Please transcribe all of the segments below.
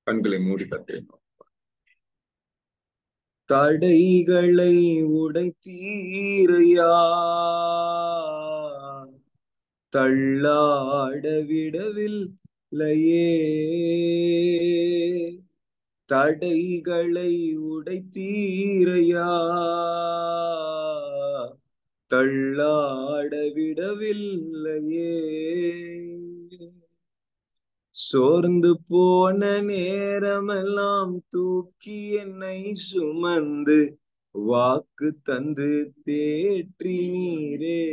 கண்களை மூடி கத்தினோம். தடைகளை உடைத்தீரையா, தள்ளாட விடவில்லையே. தடைகளை உடைத்தீரையா, தள்ளாட விடவில்லையே. சோர்ந்து போன நேரமெல்லாம் தூக்கி என்னை சுமந்து வாக்கு தந்து தேற்றி நீரே.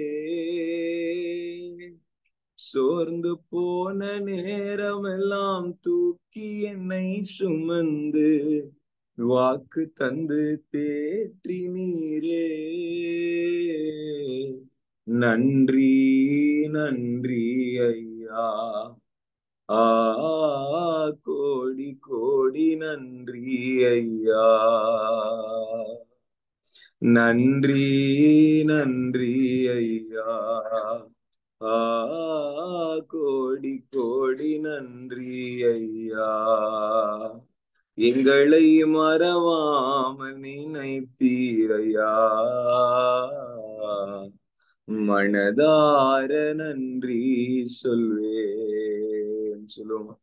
சோர்ந்து போன நேரமெல்லாம் தூக்கி என்னை சுமந்து வாக்கு தந்து தேற்றி நீரே. நன்றி நன்றி ஐயா, கோடி கோடி நன்றி ஐயா. நன்றி நன்றி ஐயா, கோடி கோடி நன்றி ஐயா. எங்களை மறவாமல் நினைத்தீரையா, மனதார நன்றி சொல்வேன். சொல்லுவோமா?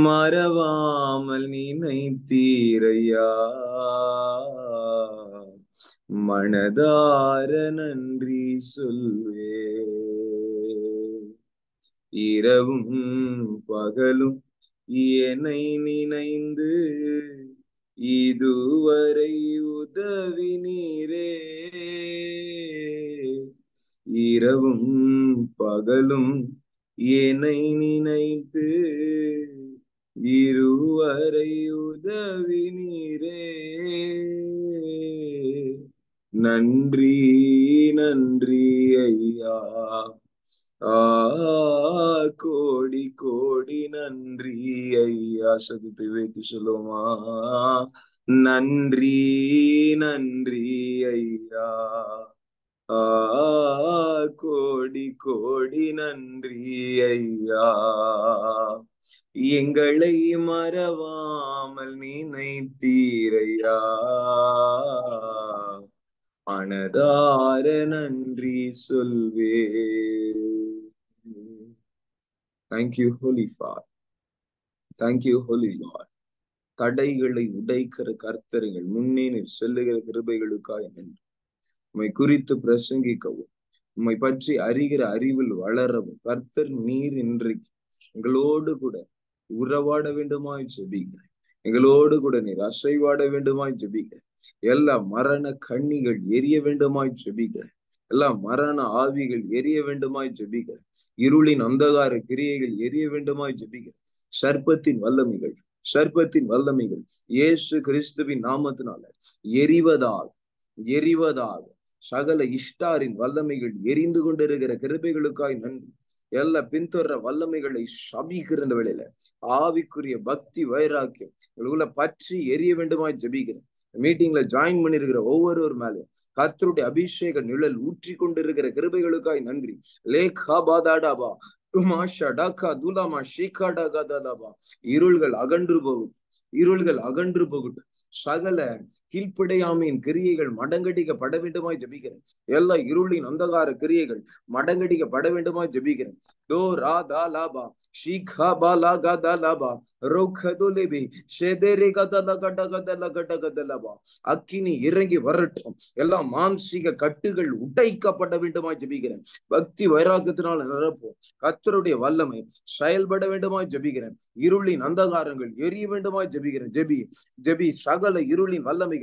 மறவாமல் நினைத்தீரையா, மனதார நன்றி சொல்வே. இரவும் பகலும் என்னை நினைந்து இதுவரை உதவி நீரே. இரவும் பகலும் என்னை நினைத்து இருவரை உதவி நீரே. நன்றி நன்றி ஐயா, கோடி கோடி நன்றி ஐயா. சதுத்தை வைத்து சொல்லுமா? நன்றி நன்றி ஐயா, கோடி கோடி நன்றி ஐயா. எங்களை மறவாமல் நினைத்தீரையா, மனதார நன்றி சொல்வே. Thank you, Holy Father. Thank you, Holy Lord. தடைகளை உடைக்கிற கர்த்தர்கள் முன்னே நீர் சொல்லுகிற கிருபைகளுக்காய் நன்றி. உம்மை குறித்து பிரசங்கிக்கவும், உம்மை பற்றி அறிகிற அறிவில் வளரவும் கர்த்தர் நீர் இன்றைக்கு எங்களோடு கூட உறவாட வேண்டுமாய் ஜெபிக்கிறேன். எங்களோடு கூட நீர் அசைவாட வேண்டுமாய் ஜெபிக்கிறேன். எல்லா மரண கண்ணிகள் எரிய வேண்டுமாய் ஜெபிக்கிறேன். எல்லா மரண ஆவிகள் எரிய வேண்டுமாய் ஜெபிக்கிறேன். இருளின் அந்தகார கிரியைகள் எரிய வேண்டுமாய் ஜெபிக்கிறேன். சர்ப்பத்தின் வல்லமைகள் இயேசு கிறிஸ்துவின் நாமத்தினால எரிவதாக சகல இஷ்டாரின் வல்லமைகள் எரிந்து கொண்டிருக்கிற கிருபைகளுக்காய் நன்றி. எல்லா பின்தொடர வல்லமைகளை சபிக்கிற இந்த வேளையில ஆவிக்குரிய பக்தி வைராக்கியம் உள்ள பற்றி எரிய வேண்டுமாய் ஜெபிக்கிறேன். மீட்டிங்ல ஜாயின் பண்ணிருக்கிற ஒவ்வொரு மேலும் கர்த்தருடைய அபிஷேக நிழல் ஊற்றி கொண்டிருக்கிற கிருபைகளுக்காய் நன்றி. லேகாபாதாடாபா இருள்கள் அகன்று போகட்டும். சகல கீழ்ப்படையாமையின் கிரியைகள் மடங்கடிக்கப்பட வேண்டுமாய் ஜெபிக்கிறேன். எல்லா இருளின் அந்தகார கிரியைகள் மடங்கடிக்கப்பட வேண்டுமாய் ஜெபிக்கிறேன். தோ ரா தா லாபா ஷீகா பாலா கதா லாபா ரோகதுலேபி ஷெதேரே கதல கடகதல கடகதலபா. அக்கினி இறங்கி வரட்டும். எல்லா மாம்சீக கட்டுகள் உடைக்கப்பட வேண்டுமாய் ஜெபிக்கிறேன். பக்தி வைராக்கியத்தினால் நிரப்பும். கர்த்தருடைய வல்லமை செயல்பட வேண்டுமாய் ஜெபிக்கிறேன். இருளின் அந்தகாரங்கள் எரிய வேண்டுமாய் ஜெபிக்கிறேன். ஜெபி சகல இருளின் வல்லமைகள்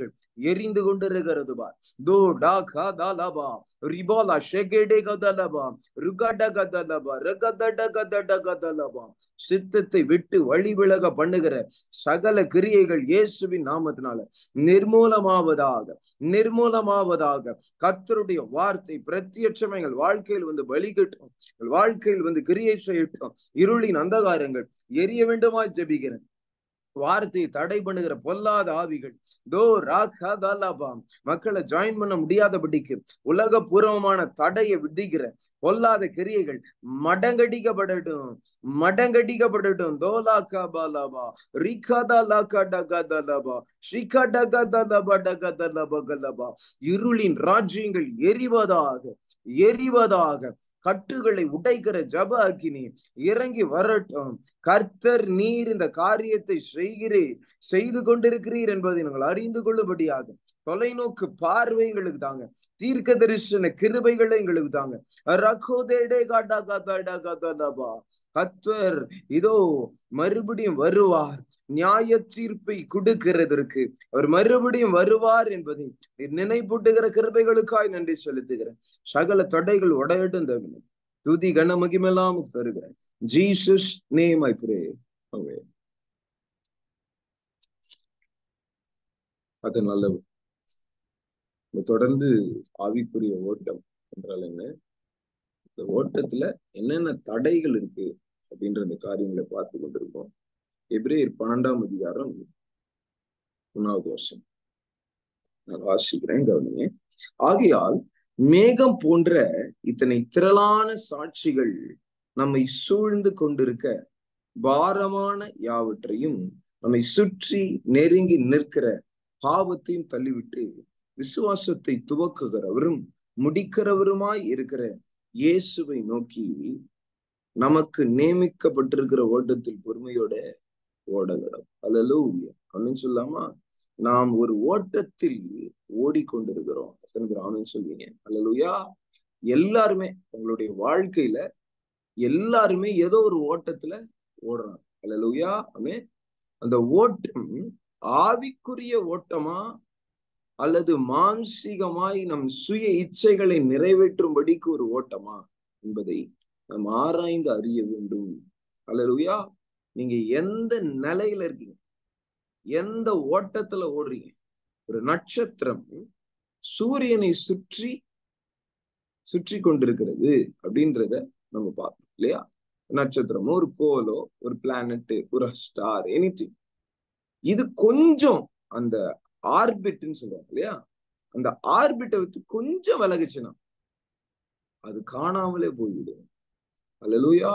எரிந்து கொண்டிருக்கிறது பார். தோ டா கா தா லபா ரிபாலா ஷெகேடே கதலபா ருகட கதலபா ரகதட கதட கதலபா. சித்தத்தை விட்டு வழி விலக பண்ணுகிற சகல கிரியைகள் இயேசுவின் நாமத்தினால நிர்மூலமாவதாக. கர்த்தருடைய வார்த்தை பிரத்யட்சமா எங்கள் வாழ்க்கையில் வந்து பலிகட்டும். வாழ்க்கையில் வந்து கிரியை செய்யட்டும். இருளின் அந்தகாரங்கள் எரிய வேண்டுமாய் ஜெபிக்கிறேன். வார்த்தையை தடை பண்ணுகிற பொல்லாத ஆவிகள் தோ ராகதலபா மக்களை ஜாயின் பண்ண முடியாதபடிக்கு உலக பூர்வமான தடையை விதிக்கிற பொல்லாத கிரியைகள் மடங்கடிக்கப்படட்டும், மடங்கடிக்கப்படட்டும். தோலாகபலபா ரிகதலகடகதலபா ஷிகடகதலபடகதலபகலபா இருளின் ராஜ்யங்கள் எரிவதாக, எரிவதாக. கட்டுகளை உடைக்கிற ஜப அக்கினி இறங்கி வரட்டும். கர்த்தர் நீர் இந்த காரியத்தை செய்து கொண்டிருக்கிறீர் என்பதை நாங்கள் அறிந்து கொள்ளும்படியாக தொலைநோக்கு பார்வை எங்களுக்கு தாங்க, தீர்க்க தரிசன கிருபைகளை எங்களுக்கு தாங்க. கர்த்தர் இதோ மறுபடியும் வருவார், நியாய தீர்ப்பை கொடுக்கிறதற்கு அவர் மறுபடியும் வருவார் என்பதை நினைப்பூட்டுகிற கிருபைகளுக்காய் நன்றி செலுத்துகிறேன். சகல தடைகள் உடையட்டும் தேவனே. துதி கன மகிமையெல்லாம் தருகிறேன். ஜீசஸ் நேம் ஐ பிரே. ஆமென். அது நல்லது. தொடர்ந்து ஆவிக்குரிய ஓட்டம் என்றால் என்ன, இந்த ஓட்டத்துல என்னென்ன தடைகள் இருக்கு அப்படின்ற அந்த காரியங்களை பார்த்து கொண்டிருக்கோம். எபிரேயர் 12ஆம் அதிகாரம் 1வது வசனம் நான் வாசிக்கிறேன், கவனிங்க. ஆகையால் மேகம் போன்ற இத்தனை திரளான சாட்சிகள் நம்மை சூழ்ந்து கொண்டிருக்க பாரமான யாவற்றையும் நம்மை சுற்றி நெருங்கி நிற்கிற பாவத்தையும் தள்ளிவிட்டு விசுவாசத்தை துவக்குகிறவரும் முடிக்கிறவருமாய் இருக்கிற இயேசுவை நோக்கி நமக்கு நியமிக்கப்பட்டிருக்கிற ஓட்டத்தில் பொறுமையோட ஓடகடம். அல்லேலூயா அப்படின்னு சொல்லாமா? நாம் ஒரு ஓட்டத்தில் ஓடிக்கொண்டிருக்கிறோம். ஆமென் சொல்வீங்க? அல்லேலூயா. எல்லாருமே உங்களுடைய வாழ்க்கையில எல்லாருமே ஏதோ ஒரு ஓட்டத்துல ஓடுறாங்க. அல்லேலூயா. ஆமென். அந்த ஓட்டம் ஆவிக்குரிய ஓட்டமா அல்லது மாம்சீகமாய் நம் சுய இச்சைகளை நிறைவேற்றும்படிக்கு ஒரு ஓட்டமா என்பதை நாம் ஆராய்ந்து அறிய வேண்டும். அல்லேலூயா. நீங்க எந்த நிலையில இருக்கீங்க, எந்த ஓட்டத்துல ஓடுறீங்க? ஒரு நட்சத்திரம் சூரியனை சுற்றி கொண்டிருக்கிறது அப்படின்றத நம்ம பார்க்கணும் இல்லையா? நட்சத்திரமோ ஒரு கோலோ ஒரு பிளானட் ஒரு ஸ்டார் எனிதிங், இது கொஞ்சம் அந்த ஆர்பிட்ன்னு சொல்லுவாங்க இல்லையா, அந்த ஆர்பிட்டை விட்டு கொஞ்சம் விலகுச்சுன்னா அது காணாமலே போய்விடும். அல்லேலூயா.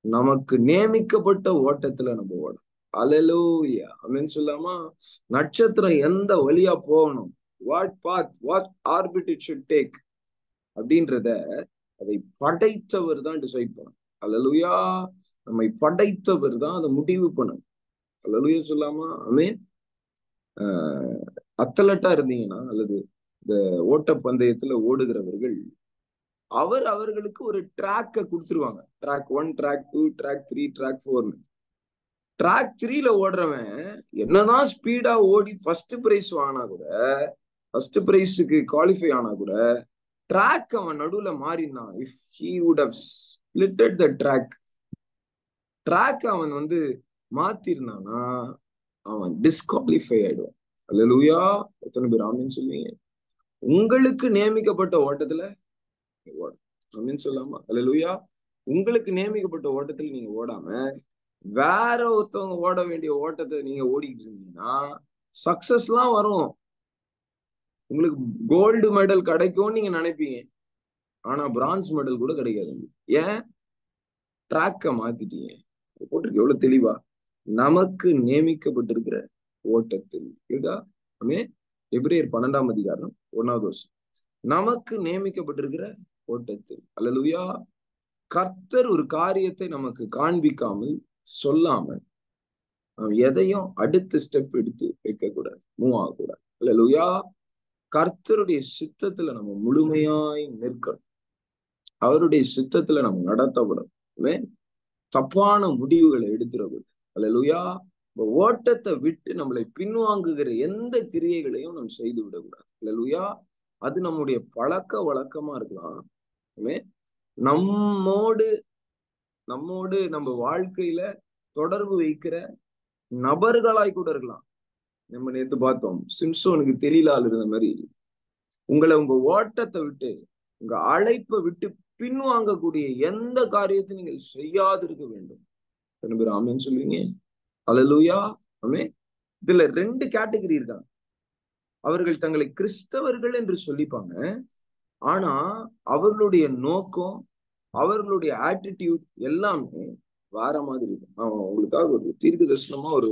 நமக்கு நியமிக்கப்பட்ட ஓட்டத்துல நம்ம ஓடும். அல்லேலூயா. ஆமென் சொல்லாமா? நட்சத்திரம் எந்த வழியா போகணும், what orbit it should take அப்படின்றத அதை படைத்தவர் தான் டிசைட் பண்ணணும். அல்லேலூயா. நம்மை படைத்தவர் தான் அதை முடிவு பண்ணணும். அல்லேலூயா சொல்லாமா? ஆமென். அத்லட்டா இருந்தீங்கன்னா அல்லது இந்த ஓட்ட பந்தயத்துல ஓடுகிறவர்கள் அவர்களுக்கு ஒரு ட்ராக்க கொடுத்துருவாங்க. Track 1, track 2, track 3, track 4. Track 3ல ஓடுறவன் என்னதான் ஸ்பீடா ஓடி ஃபர்ஸ்ட் பிரைஸ் வாங்கினா கூட, ஃபர்ஸ்ட் பிரைஸுக்கு குவாலிஃபை ஆனா கூட ட்ராக் அவன் நடுவுல மாறினான். If he would have splitted the track அவன் மாத்திருந்தானா அவன் டிஸ்குவாலிஃபை ஆயிடுவான். அல்லேலூயா. எத்தனை பேர் ஆமென் சொல்லுவீங்க? உங்களுக்கு நியமிக்கப்பட்ட ஓட்டத்துல ஓடும். ஆமென் சொல்லாமா? அல்லேலூயா. உங்களுக்கு நியமிக்கப்பட்ட ஓட்டத்துல நீங்க ஓடாம வேற ஒருத்தவங்க ஓட வேண்டிய ஓட்டத்தை நீங்க ஓடிக்கிட்டு இருந்தீங்கன்னா சக்சஸ் எல்லாம் வரும், உங்களுக்கு கோல்டு மெடல் கிடைக்கும்னு நீங்க நினைப்பீங்க, ஆனா பிரான்ஸ் மெடல் கூட கிடைக்காது. ஏன்? ட்ராக்க மாத்திட்டீங்க. போட்டிருக்கு எவ்வளவு தெளிவா, நமக்கு நியமிக்கப்பட்டிருக்கிற ஓட்டத்தில் இருக்கா? எபிரேயர் 12ஆம் அதிகாரம் 1வது வசனம். நமக்கு நியமிக்கப்பட்டிருக்கிற ஓட்டத்தில். அல்லேலூயா. கர்த்தர் ஒரு காரியத்தை நமக்கு காண்பிக்காமல் சொல்லாமல் எதையும் அடுத்த ஸ்டெப் எடுத்து வைக்க கூடாது, மூவ் ஆகக்கூடாது. அல்லேலூயா. கர்த்தருடைய சித்தத்துல நம்ம முழுமையாய் நிற்கணும். அவருடைய சித்தத்துல நம்ம நடத்தப்படும். தப்பான முடிவுகளை எடுத்துடக்கூடாது. அல்லேலூயா. ஓட்டத்தை விட்டு நம்மளை பின்வாங்குகிற எந்த கிரியைகளையும் நம்ம செய்து விடக்கூடாது. அல்லேலூயா. அது நம்முடைய பழக்க வழக்கமா இருக்கலாம். நம்மோடு நம்ம வாழ்க்கையில தொடர்பு வைக்கிற நபர்களாய் கூட இருக்கலாம். நம்ம நேத்து பார்த்தோம், சிம்சோனுக்கு தெளிலால் இருந்த மாதிரி உங்களை உங்க ஓட்டத்தை விட்டு உங்க அழைப்பை விட்டு பின்வாங்கக்கூடிய எந்த காரியத்தை நீங்கள் செய்யாதிருக்க வேண்டும். ஆமென் சொல்லுவீங்க? அல்லேலூயா. ஆமே. இதுல 2 கேட்டகரி இருக்காங்க. அவர்கள் தங்களை கிறிஸ்தவர்கள் என்று சொல்லிப்பாங்க. ஆனா அவர்களுடைய நோக்கம், அவர்களுடைய ஆட்டிடியூட் எல்லாமே வேற மாதிரி இருக்கும். நான் உங்களுக்காக ஒரு தீர்க்க தரிசனமா ஒரு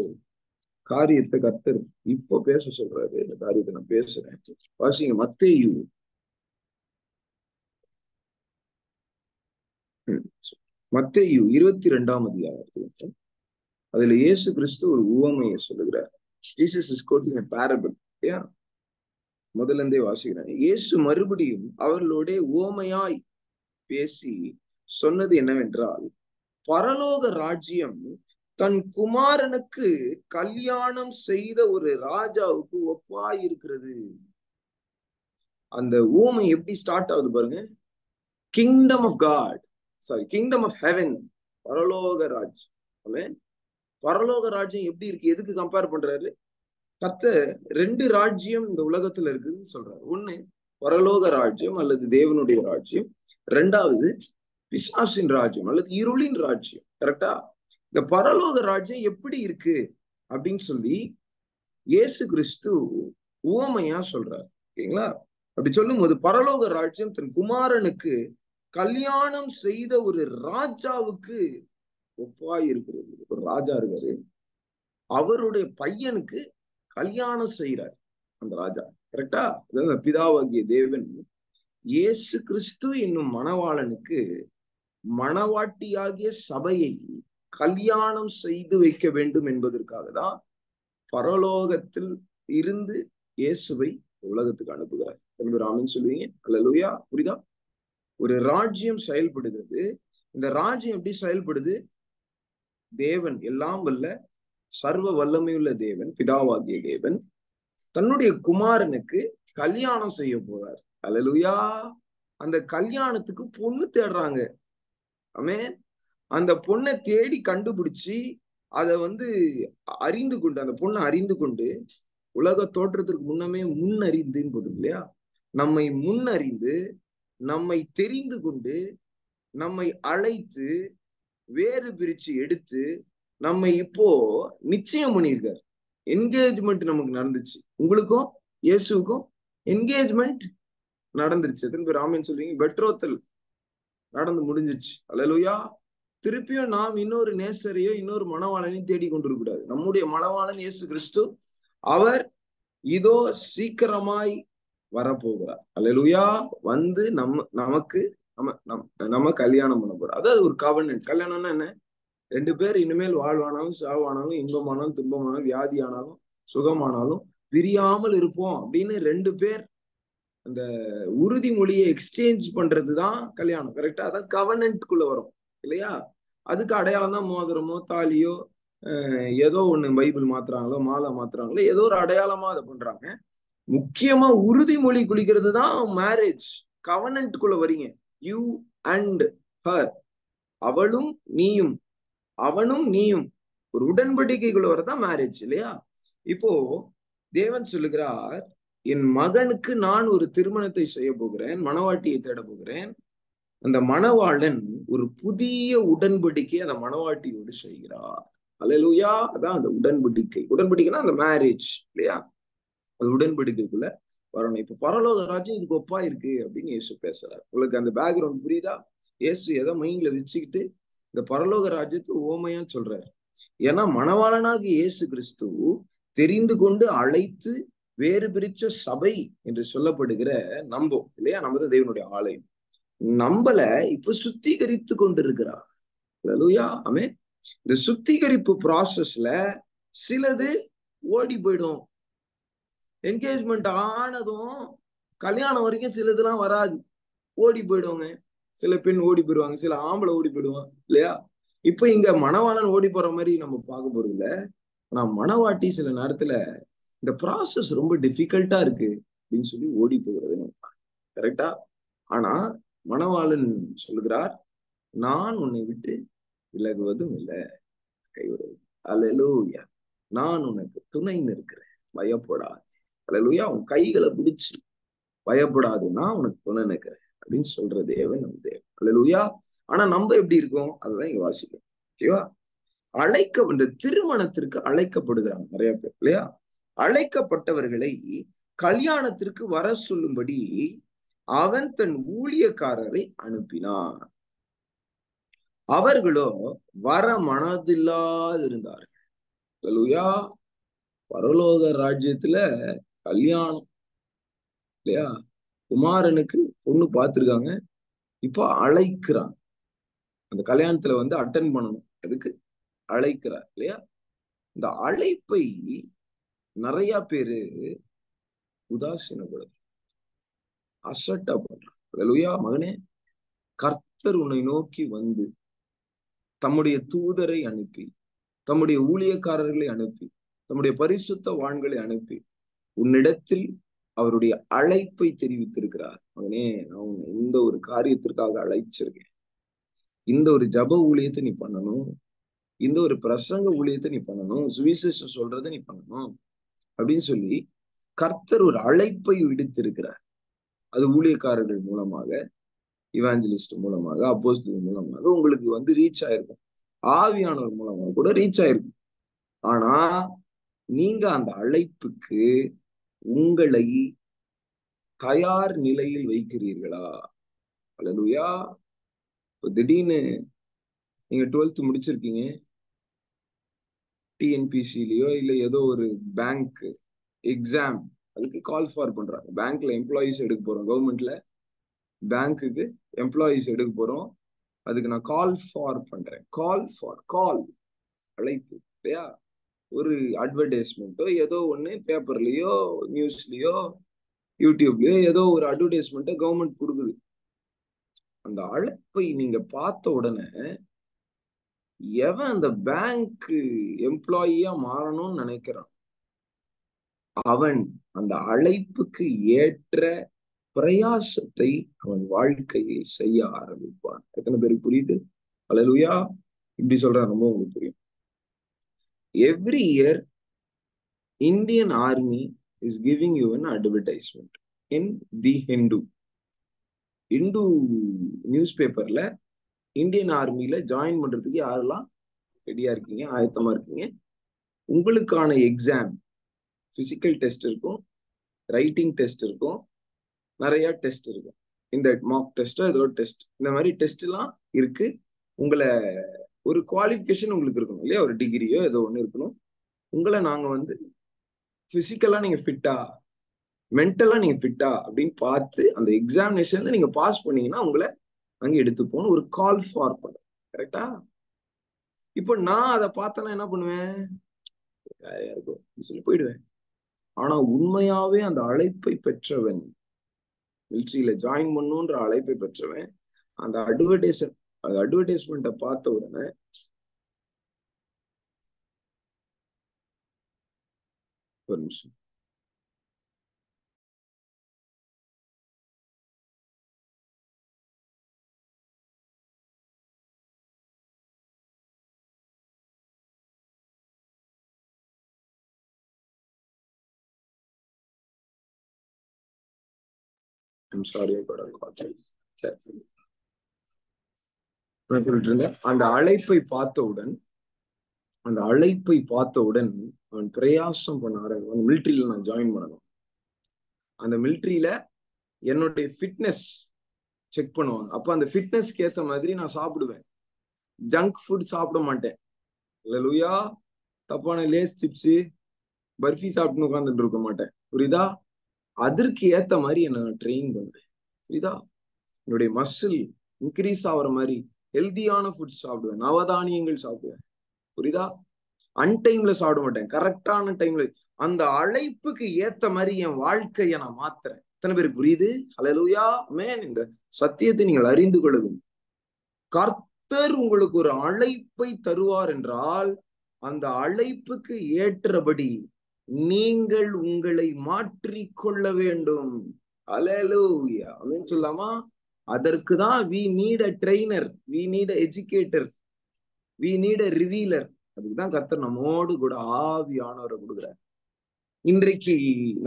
காரியத்தை கர்த்தர் இப்போ பேச சொல்றாரு. இந்த காரியத்தை நான் பேசுறேன். வாசிங்க மத்தேயு மத்தேயு 22ஆம் அதிகாரத்துல அதுல இயேசு கிறிஸ்து ஒரு உவமையை சொல்லுகிறார். Jesus is coating a parable. ஏன் முதல்ல இருந்தே வாசிக்கிறேன். இயேசு மறுபடியும் அவர்களோட உவமையாய் பேசி சொன்னது என்னவென்றால், பரலோக ராஜ்யம் தன் குமாரனுக்கு கல்யாணம் செய்த ஒரு ராஜாவுக்கு ஒப்பாய் இருக்கிறது. அந்த ஊமை எப்படி ஸ்டார்ட் ஆகுது பாருங்க. Kingdom of God, sorry kingdom of heaven, பரலோக ராஜ்யம். பரலோக ராஜ்யம் எப்படி இருக்கு, எதுக்கு கம்பேர் பண்றாரு? கர்த்தர் 2 ராஜ்யம் இந்த உலகத்துல இருக்குதுன்னு சொல்றாரு. ஒண்ணு பரலோக ராஜ்யம் அல்லது தேவனுடைய ராஜ்யம், 2வது பிசாசின் ராஜ்யம் அல்லது இருளின் ராஜ்யம். கரெக்டா? இந்த பரலோக ராஜ்யம் எப்படி இருக்கு அப்படின்னு சொல்லி இயேசு கிறிஸ்து உவமையா சொல்றாரு. ஓகேங்களா? அப்படி சொல்லும் போது பரலோக ராஜ்யம் தன் குமாரனுக்கு கல்யாணம் செய்த ஒரு ராஜாவுக்கு ஒப்பாய் இருக்கிறது. ஒரு ராஜா இருக்காரு, அவருடைய பையனுக்கு கல்யாணம் செய்யறார் அந்த ராஜா. கரெக்டா? பிதாவாகிய தேவன் இயேசு கிறிஸ்து என்னும் மணவாளனுக்கு மணவாட்டியாகிய சபையை கல்யாணம் செய்து வைக்க வேண்டும் என்பதற்காக தான் பரலோகத்தில் இருந்து இயேசுவை உலகத்துக்கு அனுப்புகிறார். ராமன் சொல்லுவீங்க. அல்லேலூயா. புரியுதா? ஒரு ராஜ்யம் செயல்படுகிறது. இந்த ராஜ்யம் எப்படி செயல்படுது? தேவன், எல்லாம் வல்ல சர்வ வல்லமையுள்ள தேவன், பிதாவாகிய தேவன் தன்னுடைய குமாரனுக்கு கல்யாணம் செய்ய போறார். அல்லேலூயா. அந்த கல்யாணத்துக்கு பொண்ணு தேடுறாங்க. ஆமென். அந்த பொண்ணை தேடி கண்டுபிடிச்சு அதை அறிந்து கொண்டு, அந்த பொண்ணை அறிந்து கொண்டு, உலக தோற்றத்திற்கு முன்னமே முன்னறிந்துன்னு போடுது இல்லையா, நம்மை முன்னறிந்து நம்மை தெரிந்து கொண்டு நம்மை அழைத்து வேறு பிரிச்சு எடுத்து நம்மை இப்போ நிச்சயம் பண்ணியிருக்காரு. என்கேஜ்மெண்ட் நமக்கு நடந்துச்சு. உங்களுக்கும் இயேசுக்கும் என்கேஜ்மெண்ட் நடந்துருச்சு. திரும்பி ராமன் சொல்லுவீங்க. பெட்ரோத்தல் நடந்து முடிஞ்சிச்சு. அல்லேலூயா. திருப்பியும் நாம் இன்னொரு நேசரையோ இன்னொரு மணவாளனையும் தேடி கொண்டிருக்கூடாது. நம்முடைய மணவாளன் இயேசு கிறிஸ்து. அவர் இதோ சீக்கிரமாய் வரப்போகிறார். அல்லேலூயா. நமக்கு நம்ம கல்யாணம் பண்ண போறோம். அதாவது ஒரு கவர்னன்ட். கல்யாணம்னா என்ன? 2 பேர் இனிமேல் வாழ்வானாலும் சாவானாலும் இன்பமானாலும் துன்பமானாலும் வியாதி ஆனாலும் சுகமானாலும் பிரியாமல் இருப்போம் அப்படின்னு 2 பேர் அந்த உறுதிமொழியை எக்ஸ்சேஞ்ச் பண்றதுதான் கல்யாணம். கரெக்டா? அதான் கவர்னன்ட்குள்ள வரும் இல்லையா? அதுக்கு அடையாளம் தான் மோதிரமோ தாலியோ, ஏதோ ஒண்ணு பைபிள் மாத்துறாங்களோ மாலை மாத்துறாங்களோ, ஏதோ ஒரு அடையாளமா அதை பண்றாங்க. முக்கியமா உறுதிமொழி குளிக்கிறது தான் மேரேஜ். கவர்னன்ட்குள்ள வரீங்க. யூ அண்ட் ஹர், அவளும் நீயும் அவனும் நீயும் ஒரு உடன்படிக்கைக்குள்ள வரதான் மேரேஜ் இல்லையா? இப்போ தேவன் சொல்லுகிறார், என் மகனுக்கு நான் ஒரு திருமணத்தை செய்ய போகிறேன், மணவாட்டியை தேட போகிறேன். அந்த மணவாளன் ஒரு புதிய உடன்படிக்கை அந்த மணவாட்டியோடு செய்கிறார். அல்லேலூயா. அதான் அந்த உடன்படிக்கை. உடன்படிக்கைனா அந்த மேரேஜ் இல்லையா? அது உடன்படிக்கைக்குள்ள வரணும். இப்ப பரலோக ராஜ்யம் இதுக்கு ஒப்பா இருக்கு அப்படின்னு இயேசு பேசுறாரு. உங்களுக்கு அந்த பேக்ரவுண்ட் புரியுதா? இயேசு எதை மைண்ட்ல வச்சுக்கிட்டு இந்த பரலோக ராஜ்யத்தை ஓமையா சொல்றாரு. ஏன்னா மணவாளனாகி இயேசு கிறிஸ்து தெரிந்து கொண்டு அழைத்து வேறு பிரிச்ச சபை என்று சொல்லப்படுகிற நம்பும் இல்லையா? நம்ம தான் தேவனுடைய ஆலயம். நம்மள இப்ப சுத்திகரித்து கொண்டிருக்கிறார். அல்லேலூயா. ஆமென். இந்த சுத்திகரிப்பு ப்ராசஸ்ல சிலது ஓடி போயிடும். என்கேஜ்மெண்ட் ஆனதும் கல்யாணம் வரைக்கும் சிலதுலாம் வராது, ஓடி போயிடுவாங்க. சில பெண் ஓடி போயிடுவாங்க, சில ஆம்பளை ஓடி போயிடுவான் இல்லையா? இப்ப இங்க மணவாளன் ஓடி போற மாதிரி நம்ம பார்க்க போறது இல்ல. ஆனா மணவாட்டி சில நேரத்துல இந்த ப்ராசஸ் ரொம்ப டிஃபிகல்ட்டா இருக்கு அப்படின்னு சொல்லி ஓடி போகிறது நம்ம. கரெக்டா? ஆனா மணவாளன் சொல்லுகிறார், நான் உன்னை விட்டு விலகுவதும் இல்லை, கைவிடுவது. அல்லேலூயா. நான் உனக்கு துணை நிற்கிறேன், பயப்படாது. அல்லேலூயா. உன் கைகளை பிடிச்சு பயப்படாது, நான் உனக்கு துணை நிற்கிறேன் அப்படின்னு சொல்ற தேவன் நம்ம தேவன். அல்லேலூயா. ஆனா நம்ம எப்படி இருக்கோம் அதுதான் இங்க வாசிக்கிறோம். ஓகேவா? இந்த திருமணத்திற்கு அழைக்கப்படுகிறாங்க நிறைய பேர் இல்லையா. அழைக்கப்பட்டவர்களை கல்யாணத்திற்கு வர சொல்லும்படி அவன் தன் ஊழியக்காரரை அனுப்பினான். அவர்களோ வர மனதில்லாதிருந்தார்கள். அல்லேலூயா. பரலோக ராஜ்யத்துல கல்யாணம் இல்லையா, குமாரனுக்கு பொண்ணு பார்த்திருக்காங்க, இப்போ அழைக்கிறாங்க. அந்த கல்யாணத்துல வந்து அட்டன் பண்ணணும், அதுக்கு அழைக்கிறார் இல்லையா. இந்த அழைப்பை நிறைய பேரு உதாசீனப்படுது, அசட்டா பண்றாங்க. அல்லேலூயா. மகனே, கர்த்தர் உன்னை நோக்கி வந்து தம்முடைய தூதரை அனுப்பி, தம்முடைய ஊழியக்காரர்களை அனுப்பி, தம்முடைய பரிசுத்த வான்களை அனுப்பி உன்னிடத்தில் அவருடைய அழைப்பை தெரிவித்திருக்கிறார். மகனே, நான் உன்னை இந்த ஒரு காரியத்திற்காக அழைச்சிருக்கேன், இந்த ஒரு ஜப ஊழியத்தை நீ பண்ணணும், இந்த ஒரு பிரசங்க ஊழியத்தை நீ பண்ணணும், சுவிசேஷம் சொல்றதை நீ பண்ணணும் அப்படின்னு சொல்லி கர்த்தர் ஒரு அழைப்பை விடுத்திருக்கிறார். அது ஊழியக்காரர்கள் மூலமாக, இவாஞ்சலிஸ்ட் மூலமாக, அப்போஸ்தலர் மூலமாக உங்களுக்கு வந்து ரீச் ஆயிருக்கும், ஆவியானவர் மூலமாக கூட ரீச் ஆயிருக்கும். ஆனா நீங்க அந்த அழைப்புக்கு உங்களை தயார் நிலையில் வைக்கிறீர்களா? அல்லேலூயா. இப்போ திடீர்னு நீங்க 12th முடிச்சிருக்கீங்க, டிஎன்பிசிலயோ இல்ல ஏதோ ஒரு பேங்க் எக்ஸாம், அதுக்கு கால் ஃபார் பண்றாங்க. பேங்க்ல எம்ப்ளாயிஸ் எடுக்க போறோம், கவர்மெண்ட்ல பேங்க்குக்கு எம்ப்ளாயிஸ் எடுக்க போறோம், அதுக்கு நான் கால் ஃபார் பண்றேன். கால் அழைப்பு இல்லையா. ஒரு அட்வர்டைஸ்மெண்ட்டோ ஏதோ ஒண்ணு பேப்பர்லயோ நியூஸ்லயோ யூடியூப்லயோ ஏதோ ஒரு அட்வர்டைஸ்மெண்ட்டை கவர்மெண்ட் கொடுக்குது. அந்த அழைப்பை நீங்க பார்த்த உடனே எவன் அந்த பேங்க் எம்ப்ளாயியா மாறணும்னு நினைக்கிறான், அவன் அந்த அழைப்புக்கு ஏற்ற பிரயாசத்தை அவன் வாழ்க்கையில் செய்ய ஆரம்பிப்பான். எத்தனை பேருக்கு புரியுது? அல்லேலூயா. இப்படி சொல்றேன், ரொம்ப உங்களுக்கு புரியும். Every year Indian army is giving you an advertisement in the Hindu news பேப்பர்ல இந்தியன் ஆர்மியில ஜாயின் பண்றதுக்கு யாரெல்லாம் ரெடியா இருக்கீங்க, ஆயத்தமா இருக்கீங்க, உங்களுக்கான எக்ஸாம் பிசிக்கல் டெஸ்ட் இருக்கும், ரைட்டிங் டெஸ்ட் இருக்கும், நிறைய டெஸ்ட் இருக்கும். இந்த மார்க் டெஸ்டோ ஏதோ டெஸ்ட், இந்த மாதிரி டெஸ்ட் எல்லாம் இருக்கு. உங்களை ஒரு குவாலிஃபிகேஷன் உங்களுக்கு இருக்கணும் இல்லையா, ஒரு டிகிரியோ ஏதோ ஒண்ணு இருக்கணும். உங்களை நாங்க வந்து பிசிக்கலா நீங்க ஃபிட்டா, மென்டலா நீங்க ஃபிட்டா அப்படின்னு பார்த்து அந்த எக்ஸாமினேஷன்ல நீங்க பாஸ் பண்ணீங்கன்னா உங்களை அங்க எடுத்துப்போன்னு ஒரு கால் ஃபார் பண்ண. கரெக்டா? இப்போ நான் அதை பார்த்தேன்னா என்ன பண்ணுவேன், இருக்கும் சொல்லி போயிடுவேன். ஆனா உண்மையாவே அந்த அழைப்பை பெற்றவன், மிலிட்ரியில ஜாயின் பண்ணுன்ற அழைப்பை பெற்றவன், அந்த அட்வர்டைஸ்மெண்ட்டை பார்த்த உடனே ஒரு நிமிஷம், அந்த அழைப்பை பார்த்தவுடன் அவன் பிரயாசம் பண்ண ஆரம்பிப்பான். மிலிட்ரியில நான் ஜாயின் பண்ணணும், அந்த மிலிட்ரியில என்னுடைய ஃபிட்னஸ் செக் பண்ணுவாங்க. அப்ப அந்த ஃபிட்னஸ்க்கு ஏத்த மாதிரி நான் சாப்பிடுவேன், ஜங்க் ஃபுட் சாப்பிட மாட்டேன். அல்லேலூயா. தப்பான லேஸ் சிப்ஸ் பர்ஃபி சாப்பிட்டு உட்காந்துட்டு இருக்க மாட்டேன், புரியுதா? அதற்கு ஏத்த மாதிரி என்ன நான் ட்ரெயின் பண்ணுவேன், புரியுதா? என்னுடைய மசில் இன்க்ரீஸ் ஆகிற மாதிரி ஹெல்தியான ஃபுட்ஸ் சாப்பிடுவேன், நவதானியங்கள் சாப்பிடுவேன், புரியுதா? அன்டைம்ல சாப்பிட மாட்டேன், கரெக்டான டைம்ல. அந்த அழைப்புக்கு ஏத்த மாதிரி என் வாழ்க்கையை நான் மாத்துறேன். எத்தனை பேருக்கு புரியுது? அல்லேலூயா. ஆமென். இந்த சத்தியத்தை நீங்கள் அறிந்து கொள்ளுங்கள். கர்த்தர் உங்களுக்கு ஒரு அழைப்பை தருவார் என்றால் அந்த அழைப்புக்கு ஏற்றபடி நீங்கள் உங்களை மாற்றிக்கொள்ள வேண்டும். அல்லேலூயா. அப்படின்னு சொல்லாமா? அதற்குதான் we need a trainer, we need a educator, we need a revealer. அதுக்குதான் கர்த்தர் நம்மோடு கூட ஆவியானவரை கொடுக்குறார். இன்றைக்கு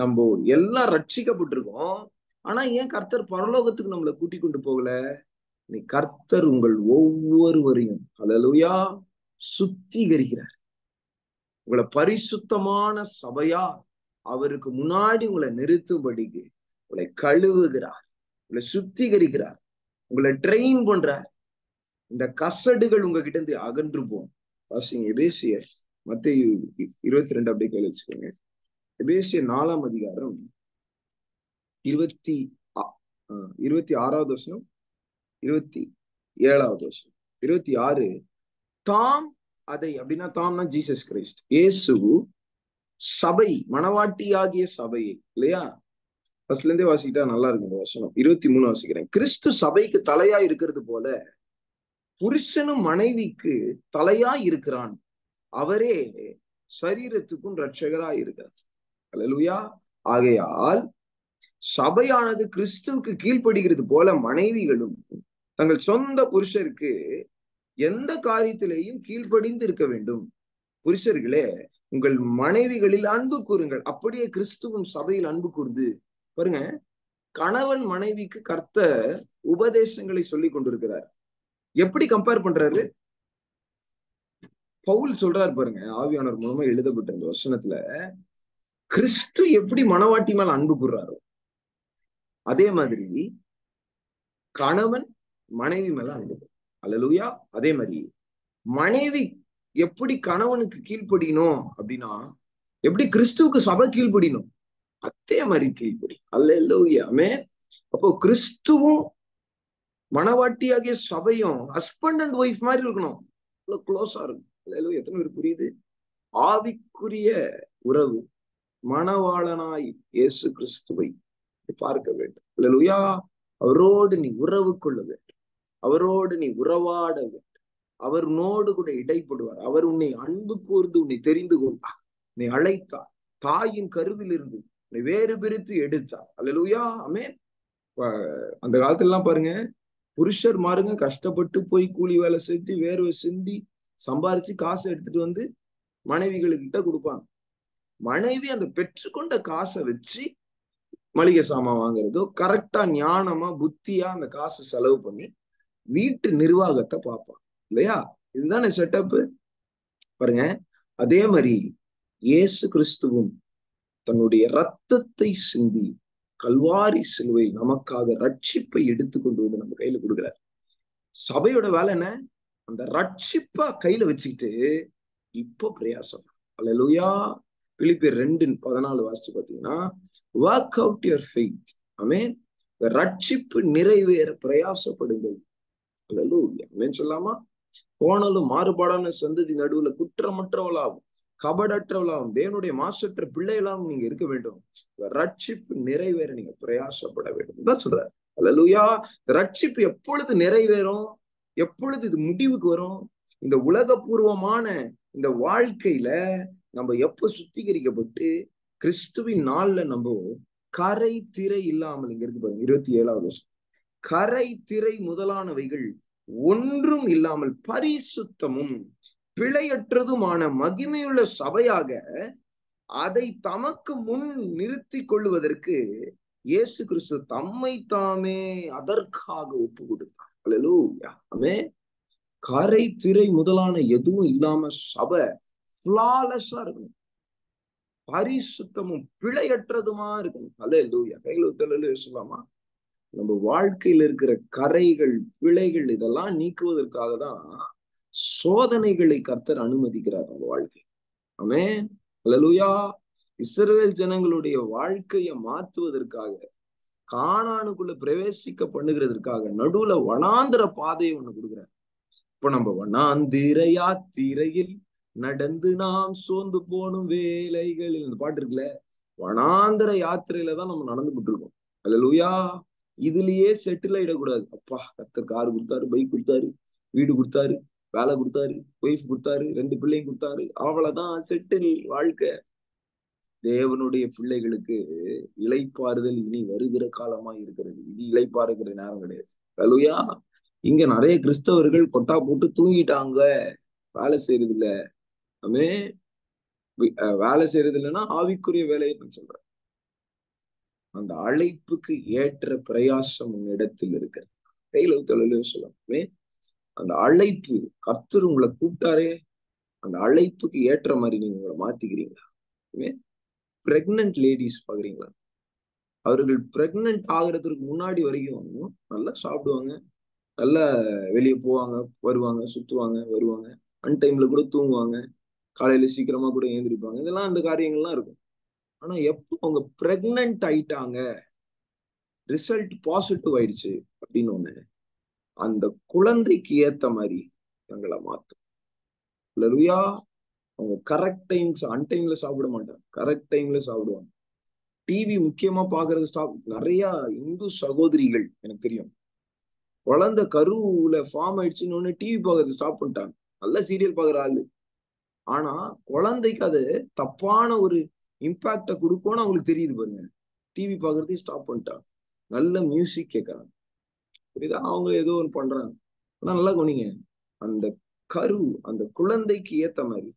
நம்ம எல்லாம் ரட்சிக்கப்பட்டிருக்கோம், ஆனா ஏன் கர்த்தர் பரலோகத்துக்கு நம்மளை கூட்டிக் கொண்டு போகல? கர்த்தர் உங்கள் ஒவ்வொருவரையும், அல்லேலூயா, சுத்திகரிக்கிறார். உங்களை பரிசுத்தமான சபையா அவருக்கு முன்னாடி உங்களை நிறுத்தும்படிக்கு உங்களை கழுவுகிறார், உங்களை சுத்திகரிக்கிறார், உங்களை ட்ரெயின் பண்றார். இந்த கசடுகள் உங்ககிட்ட இருந்து அகன்று போகும். வாசிங்க எபேசியர் மத்தேயு 22 அப்படியே கையில வச்சுக்கோங்க. எபேசியர் 4ஆம் அதிகாரம் 26வது வசனம், 27வது வசனம். 26, தாம் அதை, அப்படின்னா தாம்னா ஜீசஸ் கிரைஸ்ட், இயேசு சபை, மணவாட்டியாகிய சபையை, இல்லையா? ஃபர்ஸ்ட்ல இருந்தே வாசிக்கிட்டா நல்லா இருக்கும் இந்த வசனம். 23 வாசிக்கிறேன். கிறிஸ்து சபைக்கு தலையா இருக்கிறது போல புருஷனும் மனைவிக்கு தலையா இருக்கிறான், அவரே சரீரத்துக்கும் இரட்சகராய் இருக்கிறார். அல்லேலூயா. ஆகையால் சபையானது கிறிஸ்துவுக்கு கீழ்ப்படுகிறது போல மனைவிகளும் தங்கள் சொந்த புருஷருக்கு எந்த காரியத்திலேயும் கீழ்ப்படிந்து இருக்க வேண்டும். புருஷர்களே, உங்கள் மனைவிகளில் அன்பு கூறுங்கள், அப்படியே கிறிஸ்துவும் சபையில் அன்பு கூர்ந்து. பாருங்க, கணவன் மனைவிக்கு கர்த்தர் உபதேசங்களை சொல்லி கொண்டிருக்கிறார். எப்படி கம்பேர் பண்றாரு? பவுல் சொல்றாரு பாருங்க, ஆவியானவர் மூலமா எழுதப்பட்ட இந்த வசனத்துல, கிறிஸ்து எப்படி மணவாட்டி மேல அன்பு கூறுறாரோ அதே மாதிரி கணவன் மனைவி மேல அன்பு. அல்லேலூயா. அதே மாதிரி மனைவி எப்படி கணவனுக்கு கீழ்ப்படியணும் அப்படின்னா, எப்படி கிறிஸ்துவுக்கு சபை கீழ்ப்படியணும் அதே மாதிரி கீழ்ப்படி. அல்லேலூயா. ஆமென். அப்போ கிறிஸ்துவும் மணவாட்டியாகிய சபையும் ஹஸ்பண்ட் அண்ட் ஒய்ஃப் மாதிரி இருக்கணும், க்ளோஸா இருக்கும். அல்லேலூயா. எத்தனை பேர் புரியுது? ஆவிக்குரிய உறவு, மணவாளனாய் இயேசு கிறிஸ்துவை பார்க்க வேண்டும். அல்லேலூயா. அவரோடு நீ உறவு கொள்ள வேண்டும், அவரோடு நீ உறவாட வேண்டும், அவர் உன்னோடு கூட இடைப்படுவார். அவர் உன்னை அன்பு கூர்ந்து உன்னை தெரிந்து கொண்டார், நீ அழைத்தார், தாயின் கருவில் இருந்து உன்னை வேறு பிரித்து எடுத்தார். அல்லேலூயா. ஆமென். அந்த காலத்துல எல்லாம் பாருங்க, புருஷர் மாருங்க கஷ்டப்பட்டு போய் கூலி வேலை செஞ்சு வேர்வை சிந்தி சம்பாரிச்சு காசை எடுத்துட்டு வந்து மனைவிகளுக்கிட்ட கொடுப்பாங்க. மனைவி அந்த பெற்றுக்கொண்ட காசை வச்சு மளிகை சாமான் வாங்குறதோ, கரெக்டா ஞானமா புத்தியா அந்த காசு செலவு பண்ணி வீட்டு நிர்வாகத்தை பார்ப்பான், இல்லையா? இதுதானே செட்டப்பு. பாருங்க, அதே மாதிரி இயேசு கிறிஸ்துவும் தன்னுடைய ரத்தத்தை சிந்தி கல்வாரி சிலுவை நமக்காக ரட்சிப்பை எடுத்து கொண்டு வந்து நம்ம கையில கொடுக்குறாரு. சபையோட வேலை என்ன? அந்த ரட்சிப்பா கையில வச்சுக்கிட்டு இப்போ பிரயாசம். அல்லேலூயா. பிலிப்பியர் 2:14 வாசிச்சு பாத்தீங்கன்னா, work out your faith. ஆமென். ரட்சிப்பு நிறைவேற பிரயாசப்படுங்கள். அல்லேலூயா. ஆமென் சொல்லாமா? போனாலும் மாறுபாடான சந்ததி நடுவுல குற்றமற்றவளாகும் கபடற்றவளாகும் தேவனுடைய மாசற்ற பிள்ளைகளாகவும் நீங்க இருக்க வேண்டும். ரட்சிப்பு நிறைவேற நீங்க பிரயாசப்பட வேண்டும் தான் சொல்றாரு. அல்லேலூயா. ரட்சிப்பு எப்பொழுது நிறைவேறும்? எப்பொழுது இது முடிவுக்கு வரும்? இந்த உலகபூர்வமான இந்த வாழ்க்கையில நம்ம எப்ப சுத்திகரிக்கப்பட்டு கிறிஸ்துவின் நாள்ல நம்ம கரை திரை இல்லாமல், இங்க இருக்கு பாருங்க 27வது வருஷம், கரை திரை முதலானவைகள் ஒன்றும் இல்லாமல் பரிசுத்தமும் பிழையற்றதுமான மகிமையுள்ள சபையாக அதை தமக்கு முன் நிறுத்தி கொள்வதற்கு இயேசு கிறிஸ்து தம்மை தாமே அதற்காக ஒப்பு கொடுத்தார். அல்லேலூயா. ஆமென். கரை திரை முதலான எதுவும் இல்லாம சபை ஃப்ளாலெஸ்ஸா இருக்கணும், பரிசுத்தமும் பிழையற்றதுமா இருக்கணும். அல்லேலூயா. கையில ஊத்தல்ல சொல்லாமா? நம்ம வாழ்க்கையில இருக்கிற கரைகள் பிழைகள் இதெல்லாம் நீக்குவதற்காக தான் சோதனைகளை கர்த்தர் அனுமதிக்கிறார் நம்ம வாழ்க்கை. ஆமென். அல்லேலூயா. இஸ்ரவேல் ஜனங்களுடைய வாழ்க்கையை மாற்றுவதற்காக, கானானுக்குள்ள பிரவேசிக்க பண்ணுகிறதற்காக நடுவுல வனாந்திர பாதையை ஒண்ணு கொடுக்குறார். இப்ப நம்ம வனாந்திர யாத்திரையில் நடந்து நாம் சோர்ந்து போனும் வேலைகளில், இந்த பாட்டு இருக்குல்ல, வனாந்திர யாத்திரையில தான் நம்ம நடந்துகிட்டு இருக்கோம். அல்லேலூயா. இதுலயே செட்டில் ஆயிடக்கூடாது. அப்பா, கர்த்தர் கார் கொடுத்தாரு, பைக் கொடுத்தாரு, வீடு கொடுத்தாரு, வேலை கொடுத்தாரு, ஒய்ஃப் கொடுத்தாரு, 2 பிள்ளைங்க கொடுத்தாரு, அவ்வளவுதான் செட்டில் வாழ்க்கை. தேவனுடைய பிள்ளைகளுக்கு இளைப்பாறுதல் இனி வருகிற காலமா இருக்கிறது. இது இளைப்பாறுகிற நேரம் கிடையாது. அல்லேலூயா. இங்க நிறைய கிறிஸ்தவர்கள் கொட்டா போட்டு தூங்கிட்டாங்க, வேலை செய்யறது இல்ல. ஆமென். வேலை செய்யறது இல்லைன்னா ஆவிக்குரிய வேலையை நான் சொல்றேன். அந்த அழைப்புக்கு ஏற்ற பிரயாசம் இடத்தில் இருக்கிறது. கையில தொழில சொல்லலாமே. அந்த அழைப்பு, கர்த்தர் உங்களை கூப்பிட்டாரே, அந்த அழைப்புக்கு ஏற்ற மாதிரி நீங்க உங்களை மாத்திக்கிறீங்களா? பிரெக்னன்ட் லேடிஸ் பாக்குறீங்களா? அவர்கள் பிரெக்னன்ட் ஆகுறதுக்கு முன்னாடி வரைக்கும் நல்லா சாப்பிடுவாங்க, நல்லா வெளியே போவாங்க, வருவாங்க, சுத்துவாங்க, வருவாங்க, அன் டைம்ல கூட தூங்குவாங்க, காலையில சீக்கிரமா கூட எழுந்திருப்பாங்க. இதெல்லாம் அந்த காரியங்கள்லாம் இருக்கும். ஆனா எப்போ அவங்க பிரெக்னன்ட் ஆயிட்டாங்க, ரிசல்ட் பாசிட்டிவ் ஆயிடுச்சு அப்படின்னு ஒண்ணு, அந்த குழந்தைக்கு ஏத்த மாதிரி எங்களை மாத்தும். அல்லேலூயா. அவங்க கரெக்ட் டைம்ஸ், அன் டைம்ல சாப்பிட மாட்டாங்க, கரெக்ட் டைம்ல சாப்பிடுவாங்க. டிவி முக்கியமா பாக்குறது ஸ்டாப். நிறைய இந்து சகோதரிகள் எனக்கு தெரியும், குழந்தை கருவுல ஃபார்ம் ஆயிடுச்சுன்னு டிவி பாக்குறது ஸ்டாப் பண்ணிட்டாங்க. நல்ல சீரியல் பாக்குற ஆளு, ஆனா குழந்தைக்கு அது தப்பான ஒரு இம்பாக்ட கொடுக்கும்னு அவங்களுக்கு தெரியுது பாருங்க, டிவி பாக்குறதையும் ஸ்டாப் பண்ணிட்டாங்க. நல்ல மியூசிக் கேட்கறாங்க, புரியுதா? அவங்க ஏதோ ஒன்று பண்றாங்க. ஆனா நல்லா கவனிங்க, அந்த கரு, அந்த குழந்தைக்கு ஏத்த மாதிரி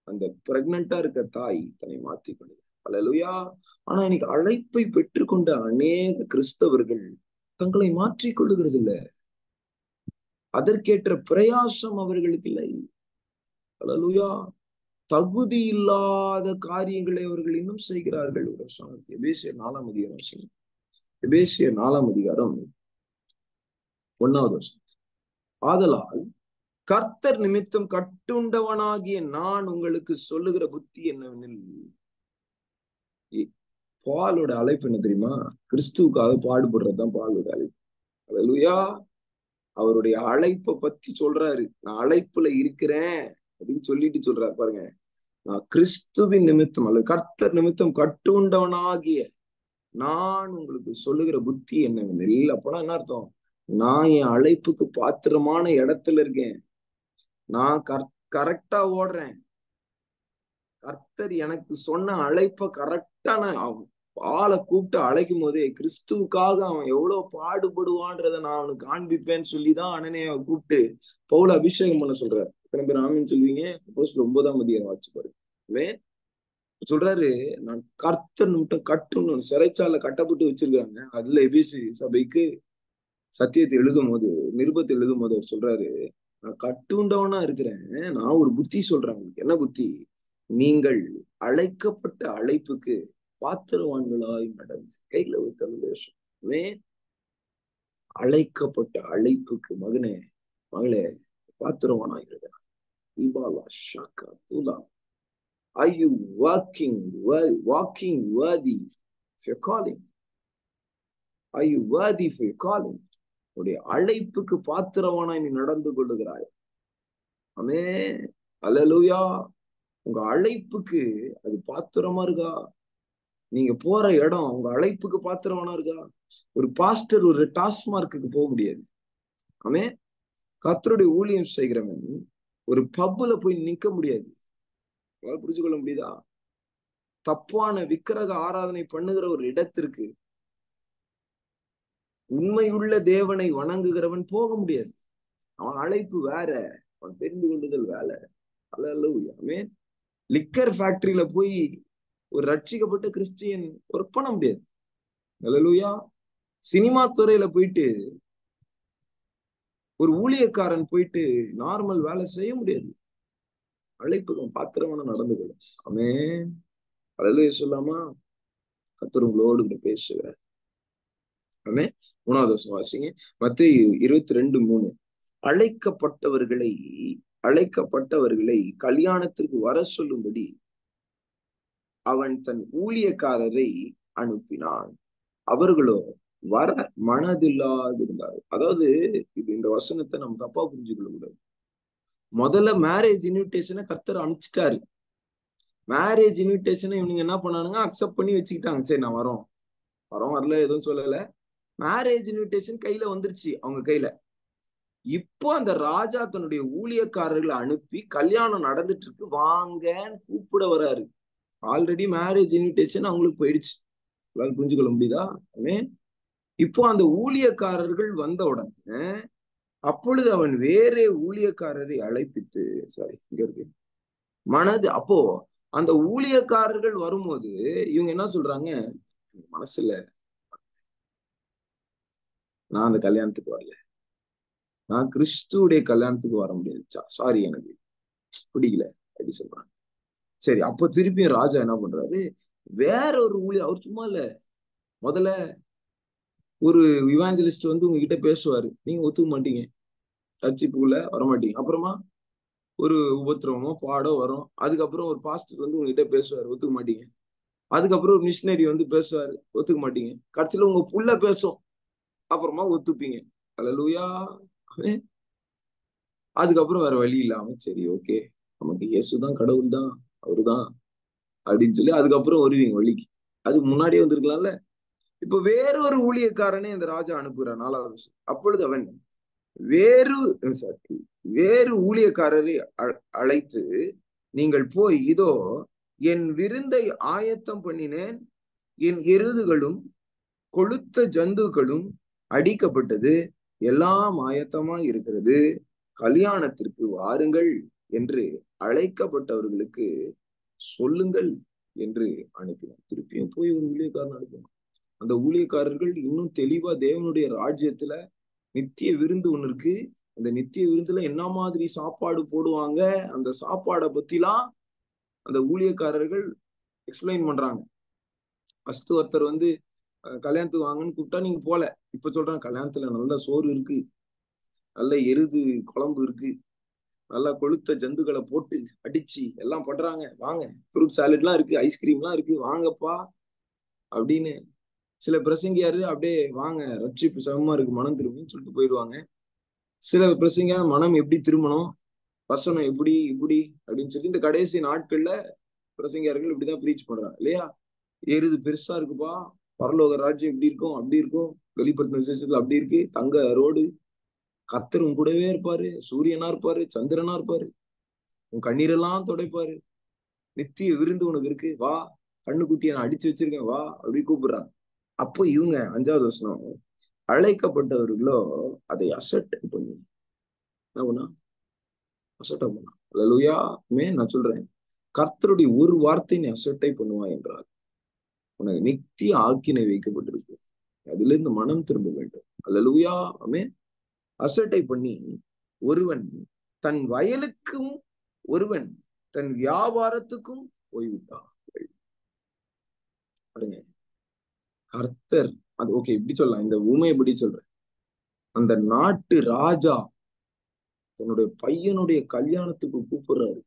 அந்த பிரெக்னண்டா இருக்க தாய் தன்னை மாத்திக்கொள்ளுது. அல்லேலூயா. ஆனா இன்னைக்கு அழைப்பை பெற்றுக்கொண்ட அநேக கிறிஸ்தவர்கள் தங்களை மாற்றிக் கொள்ளுகிறது இல்ல, அதற்கேற்ற பிரயாசம் அவர்களுக்கு இல்லை. அல்லேலூயா. தகுதி இல்லாத காரியங்களை அவர்கள் இன்னும் செய்கிறார்கள். எபேசியர் 4ஆம் அதிகாரம் செய்யும். எபேசியர் 4ஆம் அதிகாரம் 1வது வசனம். ஆதலால் கர்த்தர் நிமித்தம் கட்டுண்டவனாகிய நான் உங்களுக்கு சொல்லுகிற புத்தி என்னவெனில், பாலோட அழைப்பு என்ன தெரியுமா? கிறிஸ்துவுக்காக பாடுபடுறதுதான் பாலோட அழைப்பு. அல்லேலூயா. அவருடைய அழைப்பை பத்தி சொல்றாரு, நான் அழைப்புல இருக்கிறேன் அப்படின்னு சொல்லிட்டு சொல்றாரு பாருங்க. நான் கிறிஸ்துவின் நிமித்தம் அல்லது கர்த்தர் நிமித்தம் கட்டுண்டவனாகிய நான் உங்களுக்கு சொல்லுகிற புத்தி என்னவெனில், அப்பனா என்ன அர்த்தம்? நான் என் அழைப்புக்கு பாத்திரமான இடத்துல இருக்கேன், நான் கரெக்டா ஓடுறேன். கர்த்தர் எனக்கு சொன்ன அழைப்ப கரெக்டான ஆளை கூப்பிட்டு அழைக்கும் போதே கிறிஸ்துவுக்காக அவன் எவ்வளவு பாடுபடுவான்றத நான் அவனுக்கு காண்பிப்பேன்னு சொல்லிதான் அனனியாவை கூப்பிட்டு பவுல அபிஷேகம் பண்ண சொல்றாரு. எத்தனை பேர் ஆமீன்னு சொல்லுவீங்க? 9ஆம் அதிகாரம் வாச்சு பாருங்க. சொல்றாரு, நான் கர்த்தர் மட்டும் கட்டணும், சிறைச்சாலை கட்டப்பட்டு வச்சிருக்காங்க. அதுல எபேசு சபைக்கு சத்தியத்தை எழுதும் போது, நிருபத்தை எழுதும் போது அவர் சொல்றாரு, நான் கட்டுண்டவனா இருக்கிறேன், நான் ஒரு புத்தி சொல்றேன் உங்களுக்கு. என்ன புத்தி? நீங்கள் அழைக்கப்பட்ட அழைப்புக்கு பாத்திரவான்களாய் நடந்து. கையில ஒரு தலுவேஷமே, அழைக்கப்பட்ட அழைப்புக்கு மகனே, மகளே, பாத்திரவானாய் இருக்கிறான். Are you walking worthy for your calling? Are you worthy for your calling? உடைய அழைப்புக்கு பாத்திரவானாய் நீ நடந்து கொள்ளுகிறாய். ஆமென். அல்லேலூயா. உங்க அழைப்புக்கு அது பாத்திரமா இருக்கா? நீங்க போற இடம் உங்க அழைப்புக்கு பாத்திரமானா இருக்கா? ஒரு பாஸ்டர் ஒரு டாஸ்மார்க்குக்கு போக முடியாது. ஆமென். கர்த்தருடைய ஊழியம் செய்கிறவன் ஒரு பப்புல போய் நிக்க முடியாது. புரிஞ்சு கொள்ள முடியுதா? தப்பான விக்கிரக ஆராதனை பண்ணுகிற ஒரு இடத்திற்கு உண்மையுள்ள தேவனை வணங்குகிறவன் போக முடியாது. அவன் அழைப்பு வேற, அவன் தெரிந்து கொள்ளுதல் வேற. அல்லேலூயா. ஆமென். லிக்கர் ஃபேக்டரியில போய் ஒரு ரட்சிக்கப்பட்ட கிறிஸ்டியன் ஒர்க் பண்ண முடியாது. அல்லேலூயா. சினிமா துறையில போயிட்டு ஒரு ஊழியக்காரன் போயிட்டு நார்மல் வேலை செய்ய முடியாது. அழைப்புக்கு பாத்திரமான நடந்து கொள்ளும். ஆமென். அல்லேலூயா சொல்லாமா? கர்த்தர் உங்களோடு பேசுகிறார். ஆமென். 3வது வசனம் வாசிங்க. மத்தேயு 22:3. அழைக்கப்பட்டவர்களை கல்யாணத்திற்கு வர சொல்லும்படி அவன் தன் ஊழியக்காரரை அனுப்பினான், அவர்களோ வர மனதில்லாதிருந்தார். அதாவது இந்த வசனத்தை நம்ம தப்பா புரிஞ்சுக்கொள்ள கூடாது. முதல்ல மேரேஜ் இன்விடேஷனை கர்த்தர் அனுப்பிச்சிட்டாரு. மேரேஜ் இன்விடேஷனை இவனுங்க என்ன பண்ணானுங்க? அக்செப்ட் பண்ணி வச்சுக்கிட்டாங்க. சரி, நான் வரோம் வரல, எதுவும் சொல்லல. மேரேஜ் இன்விடேஷன் கையில வந்துருச்சு அவங்க கையில. இப்போ அந்த ராஜா தன்னுடைய ஊழியக்காரர்களை அனுப்பி கல்யாணம் நடந்துட்டு இருக்கு, வாங்கன்னு கூப்பிட வராரு. ஆல்ரெடி மேரேஜ் இன்விடேஷன் அவங்களுக்கு போயிடுச்சு. புரிஞ்சுக்கொள்ள முடியுதா? இப்போ அந்த ஊழியக்காரர்கள் வந்த உடனே அப்பொழுது அவன் வேறே ஊழியக்காரரை அழைப்பித்து, சாரி இங்க இருக்கு அப்போ அந்த ஊழியக்காரர்கள் வரும்போது இவங்க என்ன சொல்றாங்க? மனசுல நான் அந்த கல்யாணத்துக்கு வரல, நான் கிறிஸ்துவுடைய கல்யாணத்துக்கு வர முடியாது, சாரி எனக்கு பிடிக்கல அப்படி சொல்றாங்க. சரி, அப்ப திருப்பியும் ராஜா என்ன பண்றாரு, வேற ஒரு ஊழியர், அவர் சும்மா இல்ல, முதல்ல ஒரு இவாஞ்சலிஸ்ட் வந்து உங்ககிட்ட பேசுவாரு, நீங்க ஒத்துக்க மாட்டீங்க, ரட்சிப்புக்குள்ள வரமாட்டீங்க. அப்புறமா ஒரு உபத்திரவமோ பாடோ வரும். அதுக்கப்புறம் ஒரு பாஸ்டர் வந்து உங்ககிட்ட பேசுவாரு, ஒத்துக்க மாட்டீங்க. அதுக்கப்புறம் ஒரு மிஷினரி வந்து பேசுவாரு, ஒத்துக்க மாட்டீங்க. கடைசியில உங்க புள்ள பேசும், அப்புறமா ஒத்துப்பீங்க. அல்லேலூயா. அதுக்கப்புறம் வேற வழி இல்லாம சரி ஓகே, நமக்கு இயேசுதான் கடவுள் தான், அவருதான் அப்படின்னு சொல்லி அதுக்கப்புறம் வருவீங்க வழிக்கு. அதுக்கு முன்னாடியே வந்திருக்கலாம்ல. இப்ப வேறொரு ஊழியக்காரனை அந்த ராஜா அனுப்புகிறான். 4வது வருஷம். அப்பொழுது அவன் வேறு sorry, வேறு ஊழியக்காரரை அழைத்து, நீங்கள் போய் இதோ என் விருந்தை ஆயத்தம் பண்ணினேன், என் எருதுகளும் கொழுத்த ஜந்துக்களும் அடிக்கப்பட்டது, எல்லாம் ஆயத்தமா இருக்கிறது, கல்யாணத்திற்கு வாருங்கள் என்று அழைக்கப்பட்டவர்களுக்கு சொல்லுங்கள் என்று அனுப்பினான். திருப்பியும் போய் ஒரு ஊழியக்காரன் அனுப்பினான். அந்த ஊழியக்காரர்கள் இன்னும் தெளிவா தேவனுடைய ராஜ்யத்துல நித்திய விருந்து ஒண்ணு இருக்கு, அந்த நித்திய விருந்துல என்ன மாதிரி சாப்பாடு போடுவாங்க, அந்த சாப்பாடை பத்திலாம் அந்த ஊழியக்காரர்கள் எக்ஸ்பிளைன் பண்றாங்க. ஃபர்ஸ்ட் ஒருத்தர் வந்து கல்யாணத்துக்கு வாங்கன்னு கூப்பிட்டா நீங்க போல, இப்ப சொல்றாங்க கல்யாணத்துல நல்ல சோறு இருக்கு, நல்ல எருது குழம்பு இருக்கு, நல்லா கொளுத்த ஜந்துக்களை போட்டு அடிச்சு எல்லாம் பண்றாங்க, வாங்க, ஃப்ரூட் சாலட்லாம் இருக்கு, ஐஸ்கிரீம்லாம் இருக்கு, வாங்கப்பா அப்படின்னு. சில பிரசங்கியாரு அப்படியே வாங்க ரட்சிப்பு சமமா இருக்கு, மனம் திரும்பின்னு சொல்லிட்டு போயிடுவாங்க. சில பிரசங்கியார் மனம் எப்படி திரும்பணும், வசனம் எப்படி இப்படி அப்படின்னு சொல்லி இந்த கடைசி நாட்கள்ல பிரசங்கியார்கள் இப்படிதான் பிரீச் பண்றாங்க இல்லையா. எருது பெருசா இருக்குப்பா, பரலோக ராஜ்யம் இப்படி இருக்கும் அப்படி இருக்கும், வெளிப்படுத்தின விசேஷத்துல அப்படி இருக்கு, தங்க ரோடு, கர்த்தரும் கூடவே இருப்பாரு, சூரியனா இருப்பாரு, சந்திரனா இருப்பாரு, உன் கண்ணீரெல்லாம் துடைப்பாரு, நித்திய விருந்து உனக்கு இருக்கு, வா, கண்ணுக்குட்டியை நான் அடிச்சு வச்சிருக்கேன் வா அப்படி கூப்பிடுறாங்க. அப்போ இவங்க 5வது வசனம், அழைக்கப்பட்டவர்களோ அதை அசட்டை பண்ணி என்ன பண்ணா, அசட்டை பண்ணா. அல்லேலூயா. நான் சொல்றேன், கர்த்தருடைய ஒரு வார்த்தை நீ அசட்டை பண்ணுவா என்றால் உனக்கு நித்திய ஆக்கினை வைக்கப்பட்டிருக்கு, அதுல இருந்து மனம் திரும்ப வேண்டும். அல்லேலூயா. ஆமென். அசட்டை பண்ணி ஒருவன் தன் வயலுக்கும் ஒருவன் தன் வியாபாரத்துக்கும் போய்விட்டார். பாருங்க, கர்த்தர் அது ஓகே இப்படி சொல்லலாம், இந்த ஊமை எப்படி சொல்றேன், அந்த நாட்டு ராஜா தன்னுடைய பையனுடைய கல்யாணத்துக்கு கூப்பிடுறாரு,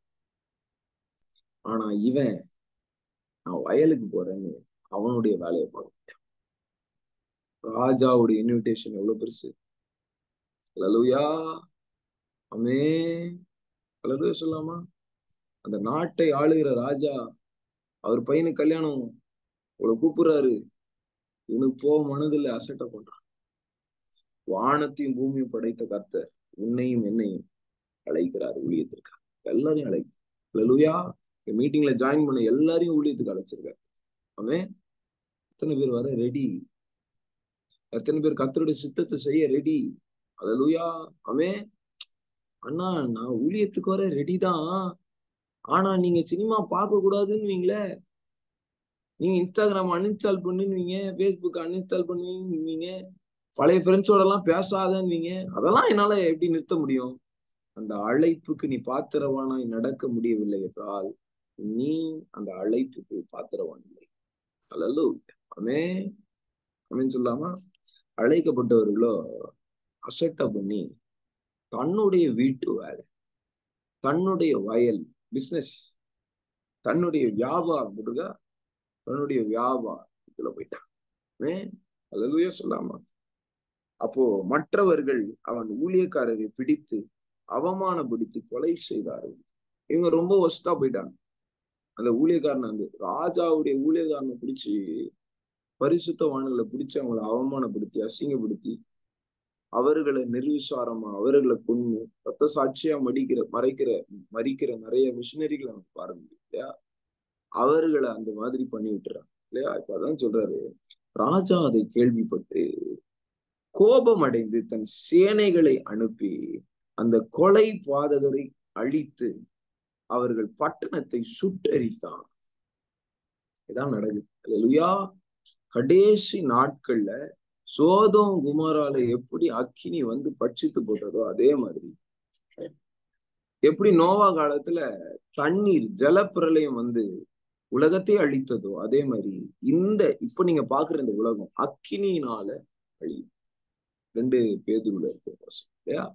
ஆனா இவன் நான் வயலுக்கு போறேன்னு அவனுடைய வேலையை பார்க்க. ராஜாவுடைய இன்விடேஷன் எவ்வளவு பெருசு. அல்லேலூயா. ஆமென். அல்லேலூயா சொல்லாமா. அந்த நாட்டை ஆளுகிற ராஜா அவர் பையனுக்கு கல்யாணம், இவ்வளவு கூப்பிடுறாரு, இவனுக்கு போக மனதில்லை, அசட்டை பண்றான். வானத்தையும் பூமியும் படைத்த கர்த்தர் உன்னையும் என்னையும் அழைக்கிறார் ஊழியத்திற்காக. எல்லாரையும் அழைக்கிறார். அல்லேலூயா. மீட்டிங்ல ஜாயின் பண்ண எல்லாரையும் ஊழியத்துக்கு அழைச்சிருக்காரு. அவன் எத்தனை பேர் வர ரெடி, எத்தனை பேர் கர்த்தருடைய சித்தத்தை செய்ய ரெடி. அல்லேலூயா. அவன் அண்ணா நான் ஊழியத்துக்கு வர ரெடி தான், ஆனா நீங்க சினிமா பார்க்க கூடாதுன்னு வீங்களே, நீங்க இன்ஸ்டாகிராம் அன்இன்ஸ்டால் பண்ணுவீங்க, பேஸ்புக் அன்இன்ஸ்டால் பண்ணுவீங்க, பழைய ஃப்ரெண்ட்ஸோட எல்லாம் பேசாதன்னு, அதெல்லாம் என்னால எப்படி நிறுத்த முடியும். அந்த அழைப்புக்கு நீ பாத்திரவானாய் நடக்க முடியவில்லை என்றால் நீ அந்த அழைப்புக்கு பாத்திரவான் இல்லை. அல்லேலூயா. ஆமென். ஆமென் சொல்லாமா. அழைக்கப்பட்டவர்களோ அசட்டை பண்ணி தன்னுடைய வீட்டு வேலை, தன்னுடைய வயல் பிசினஸ், தன்னுடைய வியாபாரம் இருக்கா, தன்னுடைய வியாபாரத்துல போயிட்டான். அல்லேலூயா சொல்லாமா. அப்போ மற்றவர்கள் அவன் ஊழியக்காரரை பிடித்து அவமானப்படுத்தி கொலை செய்தார்கள். இவங்க ரொம்ப ஒஸ்டா போயிட்டாங்க. அந்த ஊழியக்காரனை, அந்த ராஜாவுடைய ஊழியக்காரனை பிடிச்சு, பரிசுத்தவான்களை பிடிச்சு அவங்களை அவமானப்படுத்தி அசிங்கப்படுத்தி அவர்களை நிர்விசாரமா அவர்களை கொன்னு ரத்த சாட்சியா மறிக்கிற நிறைய மிஷினரிகளை நம்ம பாருங்க இல்லையா. அவர்களை அந்த மாதிரி பண்ணி விட்டுறாங்க இல்லையா. இப்ப அதான் சொல்றாரு, ராஜா அதை கேள்விப்பட்டு கோபம் அடைந்து தன் சேனைகளை அனுப்பி அந்த கொலை பாதகரை அழித்து அவர்கள் பட்டணத்தை சுட்டெரித்தான். இதான் நடக்குது. அல்லேலூயா. கடைசி நாட்கள்ல சோதோம் குமாரால எப்படி அக்கினி வந்து பட்சித்து போட்டதோ அதே மாதிரி எப்படி நோவா காலத்துல தண்ணீர் ஜலப்பிரளயம் வந்து உலகத்தை அழித்ததோ, அதே மாதிரி இப்ப நீங்க பாக்குற இந்த உலகம் அக்கினியினால அழியும். 2 பேதுருல இருக்கு இல்லையா?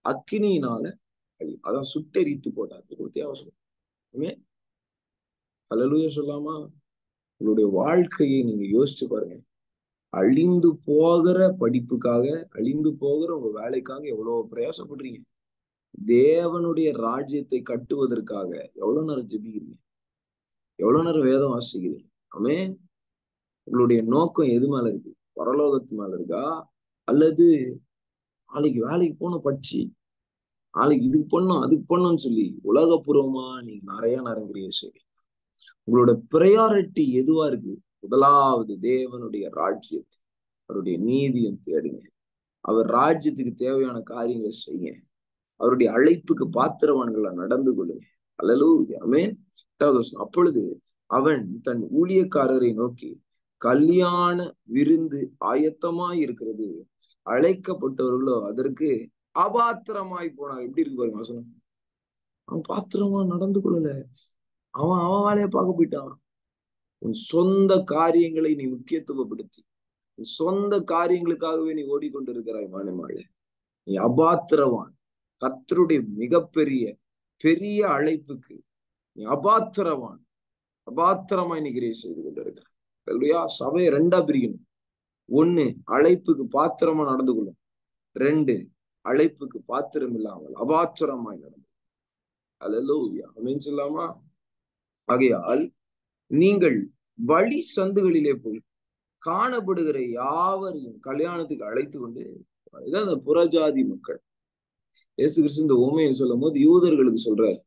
அக்கினியினால அழியும். அதான் சுட்டெரித்து போட்டார் வித்தியாசம். ஹல்லேலூயா சொல்லாமா? உங்களுடைய வாழ்க்கையை நீங்க யோசிச்சு பாருங்க. அழிந்து போகிற படிப்புக்காக, அழிந்து போகிற உங்க வேலைக்காக எவ்வளவு பிரயாசப்படுறீங்க. தேவனுடைய ராஜ்யத்தை கட்டுவதற்காக எவ்வளவு நேரம் ஜெபிக்கிறீங்க, எவ்வளவு நேரம் வேதம் வாசிக்கிறீங்க. ஆமென். உங்களுடைய நோக்கம் எது மேல இருக்கு? பரலோகத்து மேல இருக்கா? அல்லது நாளைக்கு வேலைக்கு போன படிச்சு, நாளைக்கு இதுக்கு பண்ணும் அதுக்கு பண்ணும்னு சொல்லி உலகபூர்வமா நீங்க நிறைய நேரங்கிறிய சரி. உங்களோட ப்ரையாரிட்டி எதுவா இருக்கு? முதலாவது தேவனுடைய ராஜ்யத்தை, அவருடைய நீதியும் தேடுங்க. அவர் ராஜ்யத்துக்கு தேவையான காரியங்களை செய்யுங்க. அவருடைய அழைப்புக்கு பாத்திரவான்களா நடந்து கொள்ளுங்க. அல்லேலூயா, ஆமென். அப்பொழுது அவன் தன் ஊழியக்காரரை நோக்கி, கல்யாண விருந்து ஆயத்தமாய் இருக்கிறது, அழைக்கப்பட்டவர்களோ அதற்கு அபாத்திரமாய் போனார். எப்படி இருக்கு பாருங்க வசனம். அவன் பாத்திரமா நடந்து கொள்ளல. அவன் வேலையை பார்க்க போயிட்டான். உன் சொந்த காரியங்களை நீ முக்கியத்துவப்படுத்தி, உன் சொந்த காரியங்களுக்காகவே நீ ஓடிக்கொண்டிருக்கிறாய் மானமாளே. நீ அபாத்திரவான். கர்த்தருடைய மிகப்பெரிய அழைப்புக்கு நீ அபாத்திரமாய் நீ கிரியை செய்து கொண்டிருக்கிற. இல்லையா? சபையை 2ஆ பிரிக்கணும். 1, அழைப்புக்கு பாத்திரமா நடந்து கொள்ளும். 2, அழைப்புக்கு பாத்திரம் இல்லாமல் அபாத்திரமாய் நடந்து. அல்லேலூயா, ஆமென் சொல்லாமா? ஆகையால் நீங்கள் வழி சந்துகளிலே போய் காணப்படுகிற யாவரையும் கல்யாணத்துக்கு அழைத்து கொண்டு, இதான் அந்த புறஜாதி மக்கள். இயேசு கிறிஸ்து இந்த உண்மையை சொல்லும் போது யூதர்களுக்கு சொல்றார்.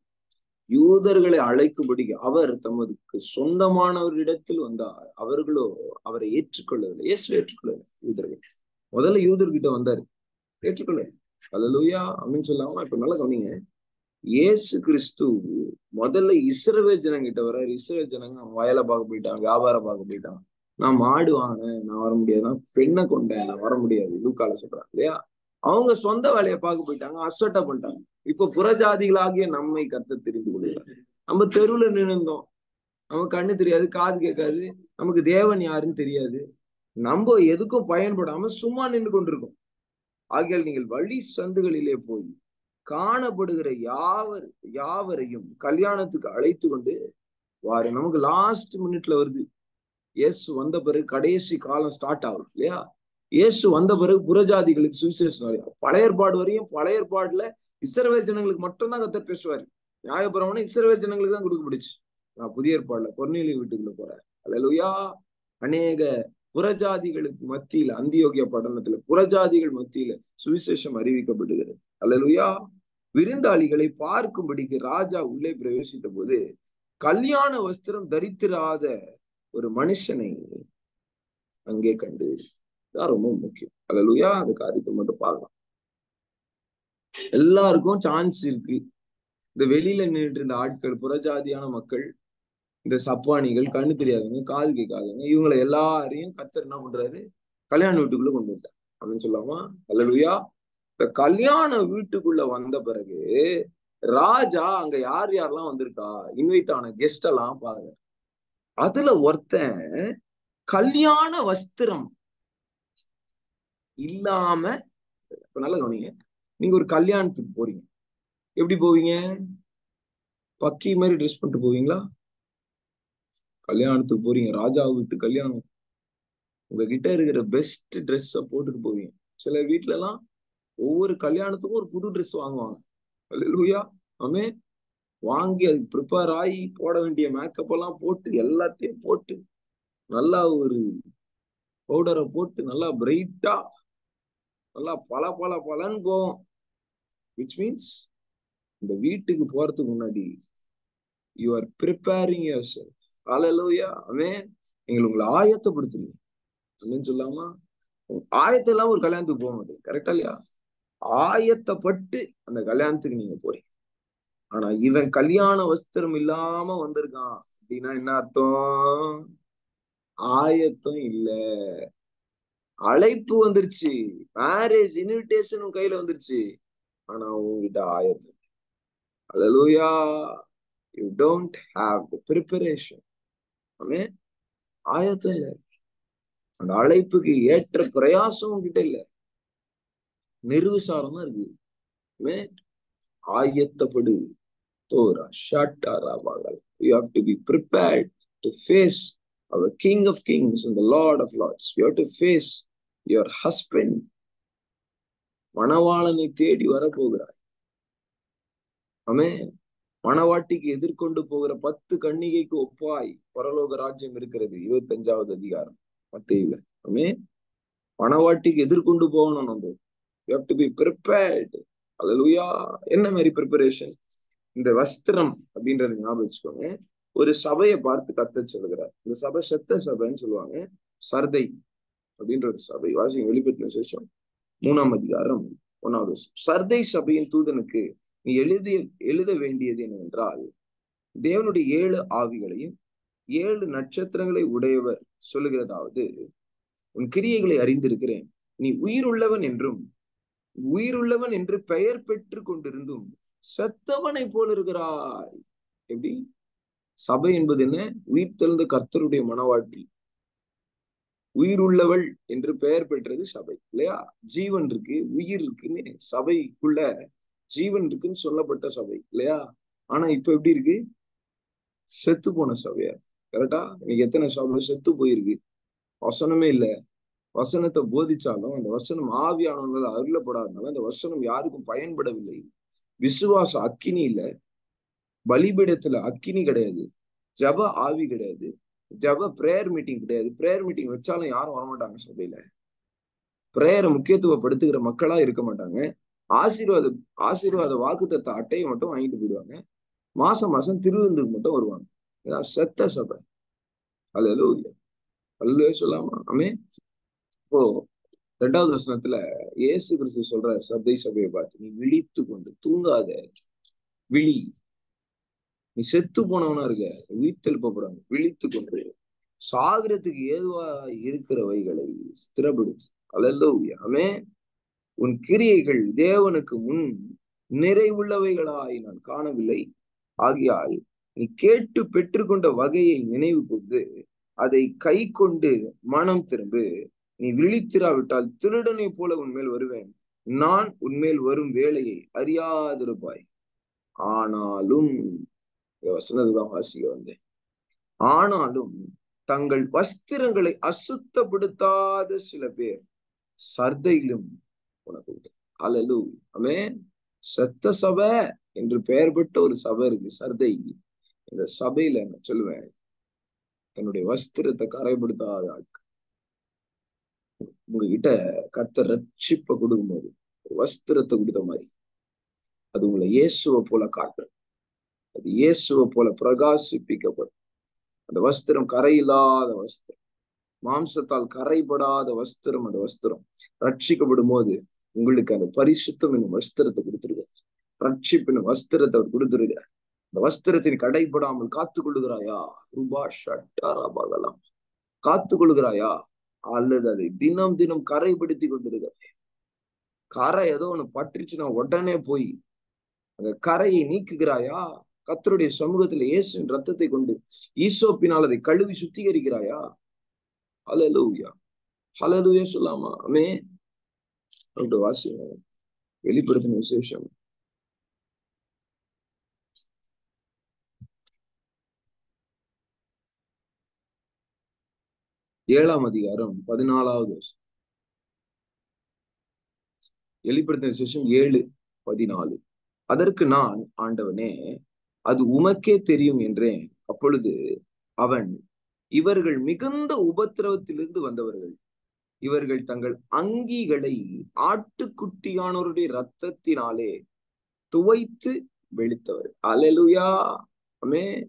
யூதர்களை அழைக்கும்படி அவர் தமது சொந்தமானவரிடத்தில் வந்தார். அவர்களோ அவரை ஏற்றுக்கொள்ளவில்லை. இயேசு ஏற்றுக்கொள்ளவில்லை. யூதர்கள் முதல்ல யூதர்கிட்ட வந்தாரு, ஏற்றுக்கொள்ள. அல்லேலூயா, ஆமென் சொல்லாமா? இப்ப நல்லா கவனிங்க. இயேசு கிறிஸ்து முதல்ல இஸ்ரவேல் ஜனங்கிட்ட வர்றாரு. இஸ்ரவேல் ஜனங்க வயலை பார்க்க போயிட்டான், வியாபாரம் பார்க்க போயிட்டான். நான் மாடு வாங்கினேன், நான் வர முடியாது. நான் பெண்ணை கொண்டேன், நான் வர முடியாது. லூக்கால சொல்றாங்க இல்லையா? அவங்க சொந்த வேலையை பார்க்க போயிட்டாங்க, அசட்டா பண்ணிட்டாங்க. இப்ப புறஜாதிகளாகிய நம்மை கர்த்தர் தெரிந்து கொள்கிறார். நம்ம தெருவுல நின்னுந்தோம், நமக்கு கண்ணு தெரியாது, காது கேட்காது, நமக்கு தேவன் யாருன்னு தெரியாது. நம்ம எதுக்கும் பயன்படாம சும்மா நின்று கொண்டிருக்கோம். ஆகையால் நீங்கள் வழி சந்துகளிலே போய் காணப்படுகிற யாவரையும் கல்யாணத்துக்கு அழைத்து கொண்டு வாரு. நமக்கு லாஸ்ட் மினிட்ல வருது. இயேசு வந்த பிறகு கடைசி காலம் ஸ்டார்ட் ஆகும் இல்லையா? இயேசு வந்த பிறகு புறஜாதிகளுக்கு சுவிசேஷம். பழைய ஏற்பாடு வரையும், பழைய ஏற்பாடுல இஸ்ரவேல் ஜனங்களுக்கு மட்டும்தான் கர்த்தர் பேசுவாரு. நியாயப்பிரமாணம் இஸ்ரவேல் ஜனங்களுக்கு தான் கொடுக்கப்படுச்சு. நான் புதிய ஏற்பாடுல கொர்நேலியு வீட்டுக்குள்ள போறேன். அல்லேலூயா. அநேக புறஜாதிகளுக்கு மத்தியில, அந்தியோகியா பட்டணத்துல புறஜாதிகள் மத்தியில சுவிசேஷம் அறிவிக்கப்படுகிறது. அல்லேலூயா. விருந்தாளிகளை பார்க்கும்படிக்கு ராஜா உள்ளே பிரவேசித்த போது கல்யாண வஸ்திரம் தரித்திராத ஒரு மனுஷனை அங்கே கண்டு. தான் ரொம்ப முக்கியம். அல்லேலூயா. அந்த காரியத்தை மட்டும் பார்க்கலாம். எல்லாருக்கும் சான்ஸ் இருக்கு. இந்த வெளியில நின்றுட்டு இருந்த ஆட்கள், புறஜாதியான மக்கள், இந்த சப்பானிகள், கண்ணு தெரியாதவங்க, காது கேட்காதவங்க, இவங்களை எல்லாரையும் கர்த்தர் என்ன பண்றாரு? கல்யாண வீட்டுக்குள்ள கொண்டு விட்டார் அப்படின்னு சொல்லாமா? அல்லேலூயா. இந்த கல்யாண வீட்டுக்குள்ள வந்த பிறகு ராஜா அங்க யார் யாரெல்லாம் வந்திருக்கா, இன்வைட் ஆன கெஸ்ட் எல்லாம் பாருங்க. அதுல ஒருத்தன் கல்யாண வஸ்திரம் இல்லாம, நல்ல கவனிங்க. நீங்க ஒரு கல்யாணத்துக்கு போறீங்க, எப்படி போவீங்க? பக்கி மாதிரி ட்ரெஸ் பண்ணிட்டு போவீங்களா? கல்யாணத்துக்கு போறீங்க, ராஜா வீட்டு கல்யாணம், உங்ககிட்ட இருக்கிற பெஸ்ட் ட்ரெஸ்ஸ போட்டுட்டு போவீங்க. சில வீட்டுல எல்லாம் ஒவ்வொரு கல்யாணத்துக்கும் ஒரு புது ட்ரெஸ் வாங்குவாங்க. அல்லேலூயா, ஆமென். வாங்கி அதுக்கு ப்ரிப்பேர் ஆகி போட வேண்டிய மேக்கப் எல்லாம் போட்டு, எல்லாத்தையும் போட்டு, நல்லா ஒரு பவுடரை போட்டு, நல்லா பிரைட்டா, நல்லா பலன்னு போவோம். விச் மீன்ஸ் இந்த வீட்டுக்கு போறதுக்கு முன்னாடி you are preparing yourself. Hallelujah, amen. நீங்கள் உங்களை ஆயத்தப்படுத்துங்க அப்படின்னு சொல்லாமா? ஆயத்தம் இல்லாம ஒரு கல்யாணத்துக்கு போக மாட்டேங்க. கரெக்டா இல்லையா? ஆயத்தப்பட்டு அந்த கல்யாணத்துக்கு நீங்க போறீங்க. ஆனா இவன் கல்யாண வஸ்திரம் இல்லாம வந்திருக்கான் அப்படின்னா என்ன அர்த்தம்? ஆயத்தம் இல்ல. அழைப்பு வந்துருச்சு, மேரேஜ் இன்விடேஷன் கையில வந்துருச்சு, ஆனா உங்ககிட்ட ஆயத்தம். Hallelujah. You don't have the preparation. ஆமென். ஆயத்தம் இல்ல. அந்த அழைப்புக்கு ஏற்ற பிரயாசம் உங்ககிட்ட இல்ல. நிர்விசாரம் தான் இருக்கு. ஆமென். ஆயத்தப்படு. தோரா ஷாட்டாரா பாகல். You have to be prepared to face our King of Kings and the Lord of Lords. You have to face your husband. மணவாளனை தேடி வரப்போகிறாய். ஆமென். மணவாட்டிக்கு எதிர்கொண்டு போகிற 10 கன்னிகைக்கு ஒப்பாய் பரலோக ராஜ்யம் இருக்கிறது. 25வது அதிகாரம் மத்தேயுல. ஆமென். மணவாட்டிக்கு எதிர்கொண்டு போகணும் நம்ம. You have to be prepared. Hallelujah. என்ன மாதிரி ப்ரிப்பரேஷன்? இந்த வஸ்திரம் அப்படின்றத ஞாபகம் வச்சுக்கோங்க. ஒரு சபையை பார்த்து கர்த்தர் சொல்லுகிறார். இந்த சபை செத்த சபைன்னு சொல்லுவாங்க. சர்தை அப்படின்ற ஒரு சபை. வாசிங்க வெளிப்படுத்தின விசேஷம் 3ஆம் அதிகாரம் 1வது வசனம். சர்தை சபையின் தூதனுக்கு நீ எழுத வேண்டியது என்னவென்றால், தேவனுடைய 7 ஆவிகளையும் 7 நட்சத்திரங்களை உடையவர் சொல்லுகிறதாவது, உன் கிரியைகளை அறிந்திருக்கிறேன். நீ உயிருள்ளவன் என்று பெயர் பெற்று கொண்டிருந்தும் செத்தவனை போல் இருக்கிறாய். எப்படி? சபை என்பது என்ன? உயிர் தெழுந்த கர்த்தருடைய மணவாட்டி. உயிர் உள்ளவள் என்று பெயர் பெற்றது சபை இல்லையா? ஜீவன் இருக்கு, உயிர் இருக்குன்னு சபைக்குள்ள ஜீவன் இருக்குன்னு சொல்லப்பட்ட சபை இல்லையா? ஆனா இப்ப எப்படி இருக்கு? செத்து போன சபையா. கரெக்டா? இன்னைக்கு எத்தனை சபை செத்து போயிருக்கு? வசனமே இல்ல. வசனத்தை போதிச்சாலும் அந்த வசனம் ஆவியானவர்கள் அருளப்படாதனால அந்த வசனம் யாருக்கும் பயன்படவில்லை. விசுவாச அக்கினி இல்ல, பலிபீடத்துல அக்கினி கிடையாது, ஜப ஆவி கிடையாது, ஜப பிரேயர் மீட்டிங் கிடையாது. பிரேயர் மீட்டிங் வச்சாலும் யாரும் வரமாட்டாங்க சபையில. பிரேயரை முக்கியத்துவப்படுத்துகிற மக்களா இருக்க மாட்டாங்க. ஆசீர்வாத வாக்குத்தத்த அட்டையை மட்டும் வாங்கிட்டு போயிடுவாங்க. மாசம் மாசம் திருவிருந்துக்கு மட்டும் வருவாங்க. செத்த சபை. அல்லேலூயா. அல்லேலூயா சொல்லாமா? ஆமென். இப்போ 2வது வசனத்துல இயேசு கிறிஸ்து சொல்ற சர்தை சபையை பார்த்து, நீ விழித்து கொண்டு தூங்காத, விழி. நீ செத்து போனவனா இருக்க, உயிர்த்தெழுப்பப்படுவாங்க. விழித்து கொண்டு சாகரத்துக்கு ஏதுவா இருக்கிறவைகளை ஸ்திரப்படுத்து. அல்லேலூயா. ஆமென். உன் கிரியைகள் தேவனுக்கு முன் நிறைவுள்ளவைகளாய் நான் காணவில்லை. ஆகையால் நீ கேட்டு பெற்றுக்கொண்ட வகையை நினைவு கூர்ந்து அதை கை கொண்டு மனம் திரும்பு. நீ விழித்திராவிட்டால் திருடனை போல உன்மேல் வருவேன். நான் உன்மேல் வரும் வேலையை அறியாதிருப்பாய். ஆனாலும், வசனத்துதான் வாசிக்க வந்தேன். ஆனாலும் தங்கள் வஸ்திரங்களை அசுத்தப்படுத்தாத சில பேர் சர்தையிலும் உனக்கு உண்டு. அல்லேலூயா. ஆமென். செத்த சபை என்று பெயர் பெற்ற ஒரு சபை இருக்கு, சர்தை. இந்த சபையில நான் சொல்லுவேன், தன்னுடைய வஸ்திரத்தை கரைப்படுத்தாத ஆட்கள். உங்ககிட்ட கர்த்தர் ரட்சிப்பை கொடுக்கும்போது வஸ்திரத்தை கொடுத்த மாதிரி அது உங்களை இயேசுவை போல காட்டும். அது இயேசுவை போல பிரகாசிப்பிக்கப்படும். அந்த வஸ்திரம் கரையில்லாத வஸ்திரம், மாம்சத்தால் கரைபடாத வஸ்திரம். அந்த வஸ்திரம் ரட்சிக்கப்படும் போது உங்களுக்கு அந்த பரிசுத்தம் என்னும் வஸ்திரத்தை கொடுத்துருக்காரு. ரட்சிப்பின் வஸ்திரத்தை அவர் கொடுத்துருக்கார். அந்த வஸ்திரத்தின் கடைபடாமல் காத்து கொள்ளுகிறாயா? ரூபா ஷட்டாராபாகலாம். காத்து கொள்ளுகிறாயா? அல்லது அதை தினம் தினம் கரைப்படுத்தி கொண்டிருக்கிறாய்? கரை ஏதோ ஒண்ணு பற்றுச்சுன்னா உடனே போய் அந்த கரையை நீக்குகிறாயா? கர்த்தருடைய சமூகத்துல இயேசுவின் ரத்தத்தை கொண்டு ஈசோப்பினால் அதை கழுவி சுத்திகரிக்கிறாயா? ஹல்லேலூயா. ஹல்லேலூயா சொல்லாமா? ஆமென். வாசிங்க வெளிப்படுத்தின விசேஷம் 7ஆம் அதிகாரம் 14வது வசனம். வெளிப்படுத்தின விசேஷம் 7:14. அதற்கு நான், ஆண்டவனே, அது உமக்கே தெரியும் என்றேன். அப்பொழுது அவன், இவர்கள் மிகுந்த உபத்திரவத்திலிருந்து வந்தவர்கள். இவர்கள் தங்கள் அங்கிகளை ஆட்டுக்குட்டியானவருடைய இரத்தத்தினாலே துவைத்து வெளுத்தவர். அல்லேலூயா. ஆமென்.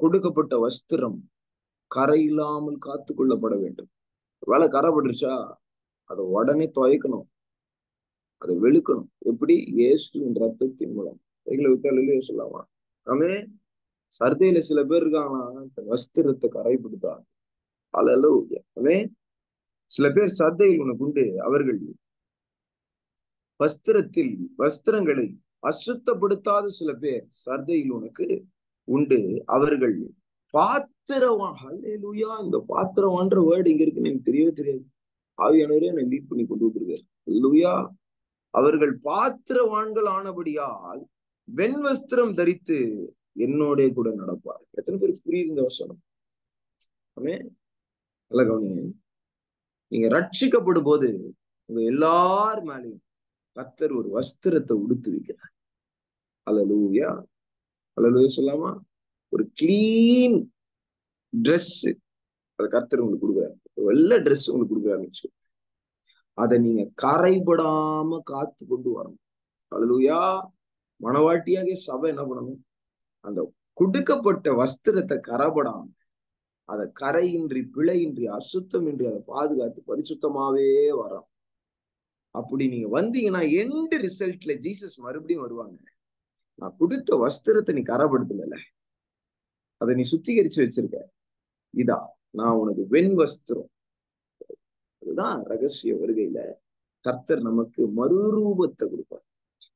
கொடுக்கப்பட்ட வஸ்திரம் கரை இல்லாமல் காத்து கொள்ளப்பட வேண்டும். வேலை கரைப்பட்டுருச்சா அதை உடனே துவைக்கணும், அதை வெளுக்கணும். எப்படி? இயேசுவின் ரத்தத்தின் மூலம். கைகளை விட்டாலே சொல்லாமா? ஆமென். சர்தையில சில பேர் இருக்காங்கன்னா வஸ்திரத்தை கரைப்படுத்தாங்க. அல்லேலூயா. ஆமென். சில பேர் சர்தையில் உனக்கு உண்டு. அவர்கள் வஸ்திரங்களை அசுத்தப்படுத்தாத சில பேர் சர்தையில் உனக்கு உண்டு. அவர்கள் பாத்திரவான். ஹல்லேலூயா. இந்த பாத்திரவான்ற வேர்டு இங்க இருக்குன்னு எனக்கு தெரியவே தெரியாது. ஆவியானவரே என்னை லீட் பண்ணி கொண்டு வந்திருக்காரு. ஹல்லேலூயா. அவர்கள் பாத்திரவான்கள் ஆனபடியால் வெண்வஸ்திரம் தரித்து என்னோட கூட நடப்பார். எத்தனை பேருக்கு புரியுது இந்த வசனம்? நல்ல கவனிங்க. நீங்க ரட்சிக்கப்படும் போது உங்க எல்லார் மேலையும் கர்த்தர் ஒரு வஸ்திரத்தை உடுத்து வைக்கிறார். அல்லேலூயா. அல்லேலூயா சொல்லாமா? ஒரு கிளீன் ட்ரெஸ் அதை கர்த்தர் உங்களுக்கு கொடுக்குறாரு. வெள்ளை ட்ரெஸ் உங்களுக்கு கொடுக்குறாருன்னு. அதை நீங்க கரைபடாம காத்து கொண்டு வரணும். அல்லேலூயா. மனவாட்டியாக சபை என்ன பண்ணணும்? அந்த கொடுக்கப்பட்ட வஸ்திரத்தை கரைபடாம, அதை கரையின்றி பிழையின்றி அசுத்தமின்றி அதை பாதுகாத்து பரிசுத்தமாவே வரும். அப்படி நீங்க வந்தீங்கன்னா எண்ட் ரிசல்ட்ல ஜீசஸ் மறுபடியும் வருவாங்க. நான் கொடுத்த வஸ்திரத்தை நீ கரைப்படுத்தல, அதை நீ சுத்திகரிச்சு வச்சிருக்க, இதா நான் உனக்கு வெண் வஸ்திரம். அதுதான் ரகசிய வருகையில கர்த்தர் நமக்கு மறுரூபத்தை கொடுப்பார்.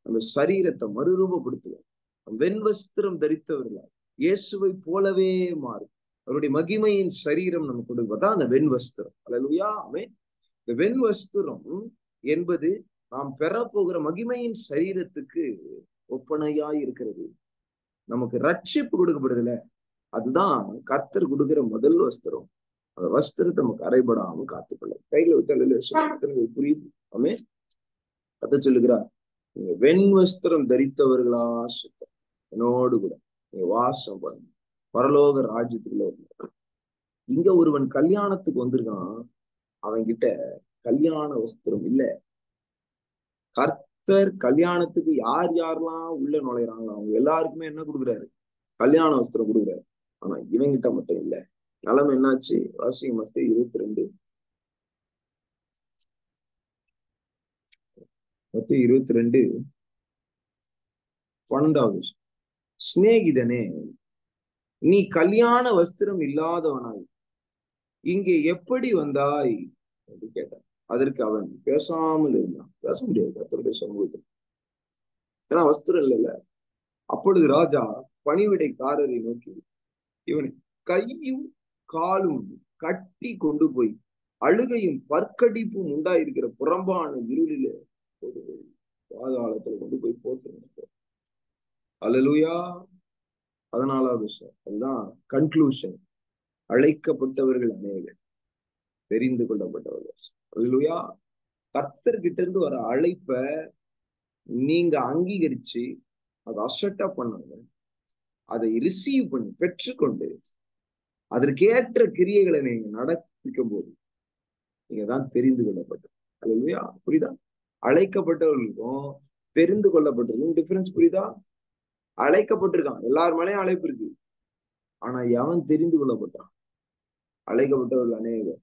அந்த சரீரத்தை மறுரூபப்படுத்துவார். வெண் வஸ்திரம் தரித்தவர்களால் இயேசுவை போலவே மாறும். அவருடைய மகிமையின் சரீரம் நமக்கு கொடுப்பதான் அந்த வெண் வஸ்திரம். அல்லேலூயா. இந்த வெண் வஸ்திரம் என்பது நாம் பெறப்போகிற மகிமையின் சரீரத்துக்கு ஒப்பனையாய் இருக்கிறது. நமக்கு ரட்சிப்பு கொடுக்கப்படுதுல, அதுதான் கர்த்தர் கொடுக்கிற முதல் வஸ்திரம். அந்த வஸ்திரத்தை நமக்கு அரைபடாம காத்துக்கொள்ள கையில விட்டு புரியுது. அதை சொல்லுகிறார், நீங்க வெண் வஸ்திரம் தரித்தவர்களா சுத்தம் என்னோடு கூட நீங்க வாசம் பண்ணணும் பரலோக ராஜ்யத்துக்குள்ள. இங்க ஒருவன் கல்யாணத்துக்கு வந்திருக்கான், அவன் கிட்ட கல்யாண வஸ்திரம் இல்ல. கர்த்தர் கல்யாணத்துக்கு யார் யாரெல்லாம் உள்ள நுழைறாங்களோ அவங்க எல்லாருக்குமே என்ன கொடுக்குறாரு? கல்யாண வஸ்திரம் கொடுக்குறாரு. ஆனா இவங்கிட்ட மட்டும் இல்ல. நிலைமை என்னாச்சு? வாசிங்க மத்தேயு 22. மத்தேயு 22 12வது. சிநேகிதனே, நீ கல்யாண வஸ்திரம் இல்லாதவனாய் இங்கே எப்படி வந்தாய் என்று கேட்டான். அதற்கு அவன் பேசாமல் இருந்தான். பேச முடியாது கர்த்தருடைய சமூகத்தில், ஏன்னா வஸ்திரம் இல்லைல்ல. அப்பொழுது ராஜா பணிவிடைக்காரரை நோக்கி, இவனை கையும் காலும் கட்டி கொண்டு போய் அழுகையும் பற்கடிப்பும் உண்டாயிருக்கிற புறம்பான இருளில பாதாளத்துல கொண்டு போய் போட்டு. அல்லேலூயா. 14வது விஷயம், அதுதான் கன்க்ளூஷன். அழைக்கப்பட்டவர்கள் அநேகர், தெரிந்து கொள்ளப்பட்டவர்கள். அல்லேலூயா. கர்த்தர்கிட்ட இருந்து வர அழைப்ப நீங்க அங்கீகரிச்சு அதை அசட்டா பண்ணாங்க, அதை ரிசீவ் பண்ணி பெற்றுக்கொண்டு அதற்கேற்ற கிரியைகளை நீங்க நடப்பிக்கும் போது நீங்க தான் தெரிந்து கொள்ளப்பட்டது. அல்லேலூயா. புரியுதா? அழைக்கப்பட்டவர்களுக்கும் தெரிந்து கொள்ளப்பட்டிருக்கும் டிஃபரன்ஸ் புரியுதா? அழைக்கப்பட்டிருக்கான், எல்லார் மேலேயும் அழைப்பு இருக்கு. ஆனா எவன் தெரிந்து கொள்ளப்பட்டான்? அழைக்கப்பட்டவர்கள் அநேகர்,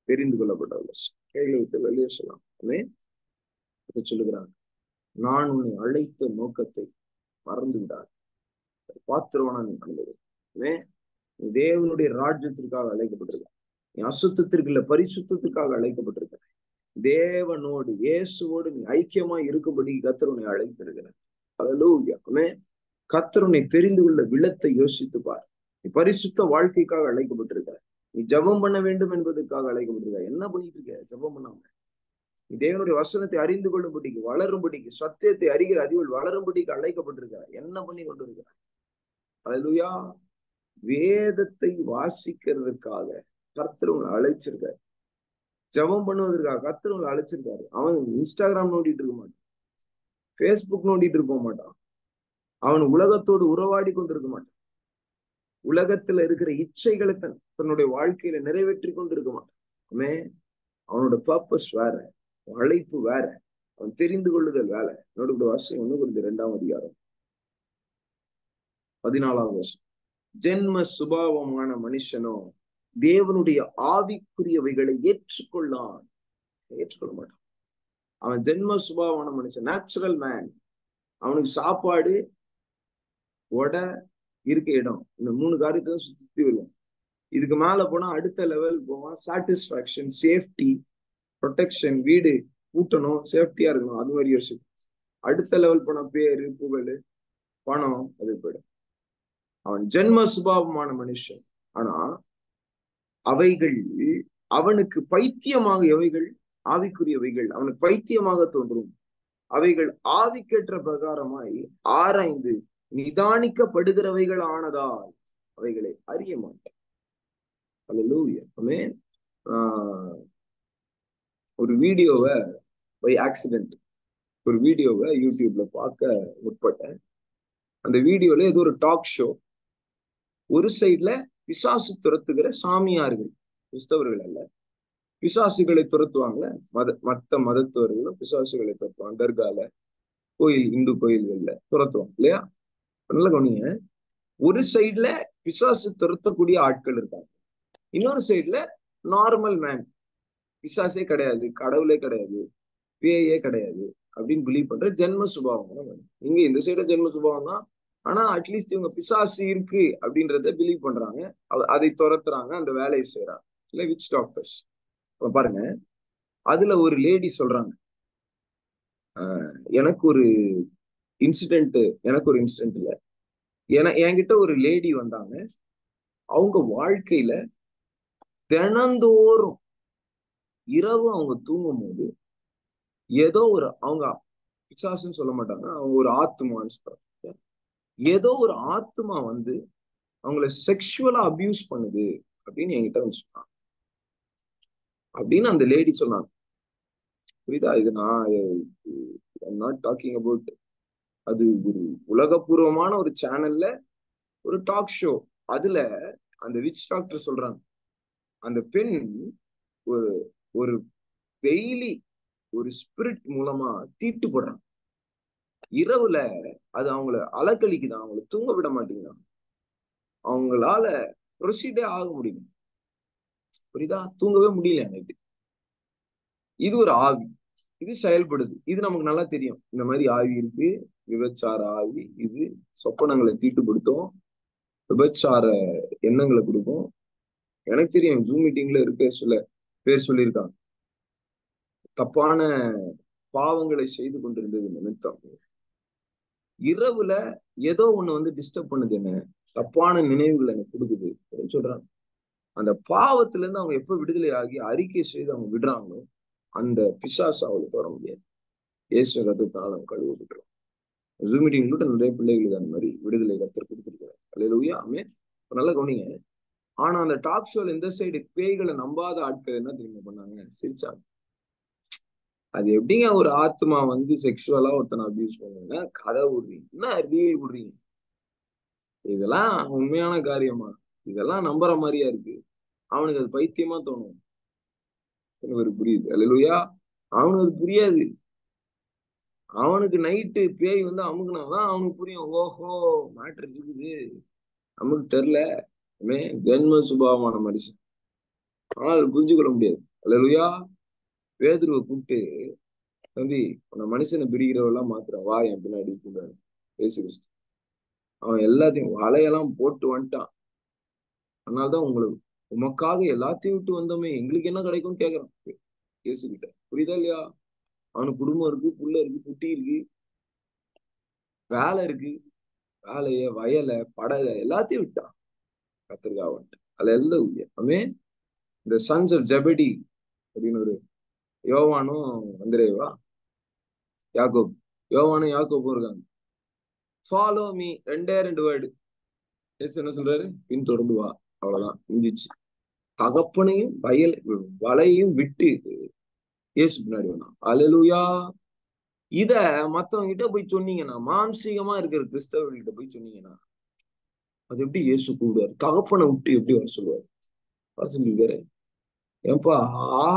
தெரிந்து கொள்ளப்பட்டவர்கள். கைகளை விட்டு வெளியே சொல்லலாம். அதை சொல்லுகிறான், நான் உன்னை அழைத்த நோக்கத்தை மறந்து விடாது. பாத்திரவனா நீ கண்டது. நீ தேவனுடைய ராஜ்யத்திற்காக அழைக்கப்பட்டிருக்க. நீ அசுத்தத்திற்கு இல்ல, பரிசுத்தத்திற்காக அழைக்கப்பட்டிருக்க. தேவனோடு இயேசுவோடு நீ ஐக்கியமா இருக்கும்படி கர்த்தர் உன்னை அழைத்திருக்கிறார். அல்லேலூயா. கர்த்தர் உன்னை தெரிந்து கொள்ள விழத்தை யோசித்து பார். நீ பரிசுத்த வாழ்க்கைக்காக அழைக்கப்பட்டிருக்க. நீ ஜெபம் பண்ண வேண்டும் என்பதற்காக அழைக்கப்பட்டிருக்க. என்ன பண்ணிட்டு இருக்க ஜெபம் பண்ணாம? நீ தேவனுடைய வசனத்தை அறிந்து கொள்ளும்படிக்கு, வளரும்படிக்கு, சத்தியத்தை அறிகிற அறிவில் வளரும்படிக்கு அழைக்கப்பட்டிருக்க. என்ன பண்ணி கொண்டு இருக்கிறார்? அல்லேலூயா. வேதத்தை வாசிக்கிறதுக்காக கர்த்தர் உங்களை அழைச்சிருக்காரு. ஜெபம் பண்ணுவதற்காக கர்த்தர் உங்களை அழைச்சிருக்காரு. அவன் இன்ஸ்டாகிராம் நோண்டிட்டு இருக்க மாட்டான், பேஸ்புக் நோண்டிட்டு இருக்க மாட்டான், அவன் உலகத்தோடு உறவாடி கொண்டிருக்க மாட்டான், உலகத்துல இருக்கிற இச்சைகளை தன்னுடைய வாழ்க்கையில நிறைவேற்றி கொண்டு இருக்க மாட்டான். அவனோட பர்பஸ் வேற, அழைப்பு வேற, அவன் தெரிந்து கொள்ளுதல் வேற. என்னோட வாசியம் 1 அதிகாரம் 14வது வருஷம். ஜென்ம சுபாவமான மனுஷனோ தேவனுடைய ஆவிக்குரியவைகளை ஏற்றுக்கொள்ள மாட்டான். அவன் ஜென்ம சுபாவமான மனுஷன், நேச்சுரல் மேன். அவனுக்கு சாப்பாடு, உடை, இருக்க இடம், இந்த 3 காரியத்தை சுத்தி வருவான். இதுக்கு மேல போனா அடுத்த லெவல் போவான். சாட்டிஸ்பாக்சன், சேஃப்டி, ப்ரொடெக்ஷன், வீடு கூட்டணும், சேஃப்டியா இருக்கணும், அது மாதிரி யோசிக்கும். அடுத்த லெவல் போன பேரு புகழ் பணம் அது போயிடும். அவன் ஜென்ம சுபாவமான மனுஷன். ஆனா அவைகள் அவனுக்கு பைத்தியமாக, எவைகள் ஆவிக்குரியவைகள் அவனுக்கு பைத்தியமாக தோன்றும். அவைகள் ஆவிக்கேற்ற பிரகாரமாய் ஆராய்ந்து நிதானிக்கப்படுகிறவைகள் ஆனதால் அவைகளை அறிய மாட்டான். அல்லேலூயா. ஆமென். ஒரு வீடியோவை பை ஆக்சிடென்ட் ஒரு வீடியோவை யூடியூப்ல பார்க்க முற்பட்டேன். அந்த வீடியோல ஏதோ ஒரு டாக் ஷோ. ஒரு சைட்ல பிசாசு துரத்துகிற சாமியார்கள், கிறிஸ்தவர்கள் அல்ல, பிசாசுகளை துரத்துவாங்கல்ல, மத்த மதத்தவர்களும் பிசாசுகளை துரத்துவாங்க. தர்கால, கோயில், இந்து கோயில்கள்ல துரத்துவாங்க இல்லையா? நல்ல கவனிங்க. ஒரு சைட்ல பிசாசு துரத்தக்கூடிய ஆட்கள் இருக்காங்க, இன்னொரு சைட்ல நார்மல் மேன், பிசாசே கிடையாது, கடவுளே கிடையாது, பேயே கிடையாது அப்படின்னு பிலீவ் பண்ற ஜென்ம சுபாவம். இங்க இந்த சைடு ஜென்ம சுபாவம் தான், ஆனா அட்லீஸ்ட் இவங்க பிசாசு இருக்கு அப்படின்றத பிலீவ் பண்றாங்க, அதை துரத்துறாங்க, அந்த வேலையை செய்யறாங்க. இல்ல விச் டாக்டர்ஸ் பாருங்க. அதுல ஒரு லேடி சொல்றாங்க, எனக்கு ஒரு இன்சிடென்ட் இல்ல, என்கிட்ட ஒரு லேடி வந்தாங்க. அவங்க வாழ்க்கையில தினந்தோறும் இரவு அவங்க தூங்கும் போது ஏதோ ஒரு, அவங்க பிசாசுன்னு சொல்ல மாட்டாங்க, அவங்க ஒரு ஆத்மான்னு சொல்றாங்க, ஏதோ ஒரு ஆத்மா வந்து அவங்கள செக்ஷுவலா அபியூஸ் பண்ணுது அப்படின்னு என்கிட்ட வந்து சொன்னாங்க அப்படின்னு அந்த லேடி சொன்னாங்க. புரியுதா? இது நான் நாட் டாக்கிங் அபவுட், அது ஒரு உலகபூர்வமான ஒரு சேனல்ல ஒரு டாக் ஷோ. அதுல அந்த விச் டாக்டர் சொல்றாங்க, அந்த பெண் ஒரு ஒரு டெய்லி ஒரு ஸ்பிரிட் மூலமா தீட்டு போடுறாங்க. இரவுல அது அவங்கள அலக்கழிக்குதான், அவங்கள தூங்க விட மாட்டேங்கிறாங்க, அவங்களால ப்ரொசீடே ஆக முடியும். புரியுதா? தூங்கவே முடியல நைட்டு. இது ஒரு ஆவி, இது செயல்படுது. இது நமக்கு நல்லா தெரியும், இந்த மாதிரி ஆவி இருக்கு, விபச்சார ஆவி. இது சொப்பனங்களை தீட்டுப்படுத்தும், விபச்சார எண்ணங்களை கொடுக்கும். எனக்கு தெரியும், ஜூம் மீட்டிங்ல இருக்க சில பேர் சொல்லியிருக்காங்க, தப்பான பாவங்களை செய்து கொண்டிருந்தது நிமித்தம் இரவுல ஏதோ ஒண்ணு வந்து டிஸ்டர்ப் பண்ணுது, என்ன தப்பான நினைவுகள் எனக்கு கொடுக்குது அப்படின்னு சொல்றாங்க. அந்த பாவத்துல இருந்து அவங்க எப்ப விடுதலை ஆகி அறிக்கை செய்து அவங்க விடுறாங்களோ, அந்த பிசாசு அவளுக்கு வர முடியாது. இயேசு ரத்தத்தால் அவங்க கழுவப்பட்டுரும். ஜூம் மீட்டிங் கூட நிறைய பிள்ளைகளுக்கு அந்த மாதிரி விடுதலை கத்தர் கொடுத்துருக்காரு. அல்லேலூயா. ஆமென். நல்ல கவனிங்க. ஆனா அந்த டாக் ஷோல இந்த சைடு பேய்களை நம்பாத ஆட்கள் என்ன தெரியுமா பண்ணாங்க? சிரிச்சாங்க. அது எப்படிங்க ஒரு ஆத்மா வந்து செக்ஷுவலா ஒருத்தனை அபியூஸ் பண்ணுங்க, கதை விடுறீங்க, என்ன ரீல் விடுறீங்க, இதெல்லாம் உண்மையான காரியமா? இதெல்லாம் நம்புற மாதிரியா இருக்கு? அவனுக்கு அது பைத்தியமா தோணும். ஒரு புரியுது? அல்லேலூயா. அவனுக்கு அது புரியாது. அவனுக்கு நைட்டு பேய் வந்து அமுக்குனாதான் அவனுக்கு புரியும். ஓஹோ, மேட்ரு இருக்குது, நமக்கு தெரியல. ஜென்ம சுபாவமான மனுஷன், ஆனால் புரிஞ்சு கொள்ள முடியாது. அல்லேலூயா. பேதுருவை கூப்பிட்டு, தம்பி உன்னை மனுஷனை பிரிக்கிறவெல்லாம் மாத்திர வா என் பின்னாடி கூடாது இயேசு கிறிஸ்து. அவன் எல்லாத்தையும் வலையெல்லாம் போட்டு வந்துட்டான். அதனாலதான் உங்களுக்கு உமக்காக எல்லாத்தையும் விட்டு வந்தோமே, எங்களுக்கு என்ன கிடைக்கும்னு கேட்கறான் இயேசு கிட்ட. புரியுதா இல்லையா? அவனுக்கு குடும்பம் இருக்கு, புள்ள இருக்கு, குட்டி இருக்கு, வேலை இருக்கு, வேலைய வயலை படலை எல்லாத்தையும் விட்டான் கத்திரிக்காய் வந்துட்டு. அதுல எல்லாம் இல்லையா? ஆமென். இந்த சன்ஸ் ஆஃப் ஜெபடி அப்படின்னு ஒரு யோவானும் அந்திரேவா, யாக்கோப், யோவானும் யாக்கோப்பும் இருக்காங்க. ஃபாலோ மீ, ரெண்டு வேர்டு. ஏசு என்ன சொல்றாரு? பின் தொடர்ந்து வா, அவ்வளவுதான், முடிஞ்சிச்சு. தகப்பனையும் வலையையும் விட்டு இயேசு பின்னாடி வேணாம். அல்லேலூயா. இத மத்தவங்க கிட்ட போய் சொன்னீங்கன்னா, மாம்சீகமா இருக்கிற கிறிஸ்தவர்கிட்ட போய் சொன்னீங்கன்னா, அது எப்படி இயேசு கூடுவாரு? தகப்பனை விட்டு எப்படி வர சொல்லுவாரு? வர சொல்லிருக்காரு. ஏன்பா,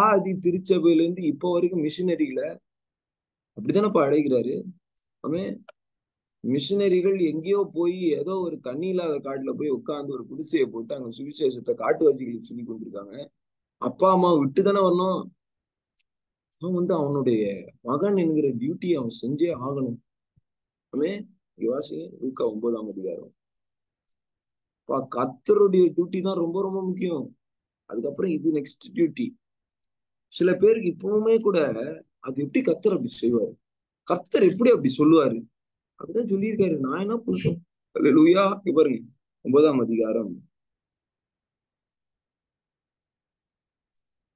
ஆதி திருச்சபையில இருந்து இப்ப வரைக்கும் மிஷினரிகளை அப்படித்தானப்பா அழைக்கிறாரு. ஆமென். மிஷினரிகள் எங்கேயோ போய் ஏதோ ஒரு தண்ணி இல்லாத காட்டுல போய் உட்கார்ந்து ஒரு குடிசையை போட்டு அங்க சுவிசேஷத்தை காட்டுவாசிகளுக்கு சொல்லி கொண்டிருக்காங்க. அப்பா அம்மா விட்டு தானே வரணும். அவன் வந்து அவனுடைய மகன் என்கிற டியூட்டியை அவன் செஞ்சே ஆகணும். ஆமென். வாசிங்க லூக்கா 9ஆம் அதிகாரம். கர்த்தருடைய டியூட்டி தான் ரொம்ப ரொம்ப முக்கியம். அதுக்கப்புறம் இது நெக்ஸ்ட் டியூட்டி. சில பேருக்கு இப்பவுமே கூட அது எப்படி கர்த்தர் அப்படி செய்வாரு? கர்த்தர் எப்படி அப்படி சொல்லுவாரு? அப்படிதான் சொல்லியிருக்காரு. நான் என்ன பண்ணட்டும்? அல்லேலூயா. இங்க பாருங்க, 9ஆம் அதிகாரம்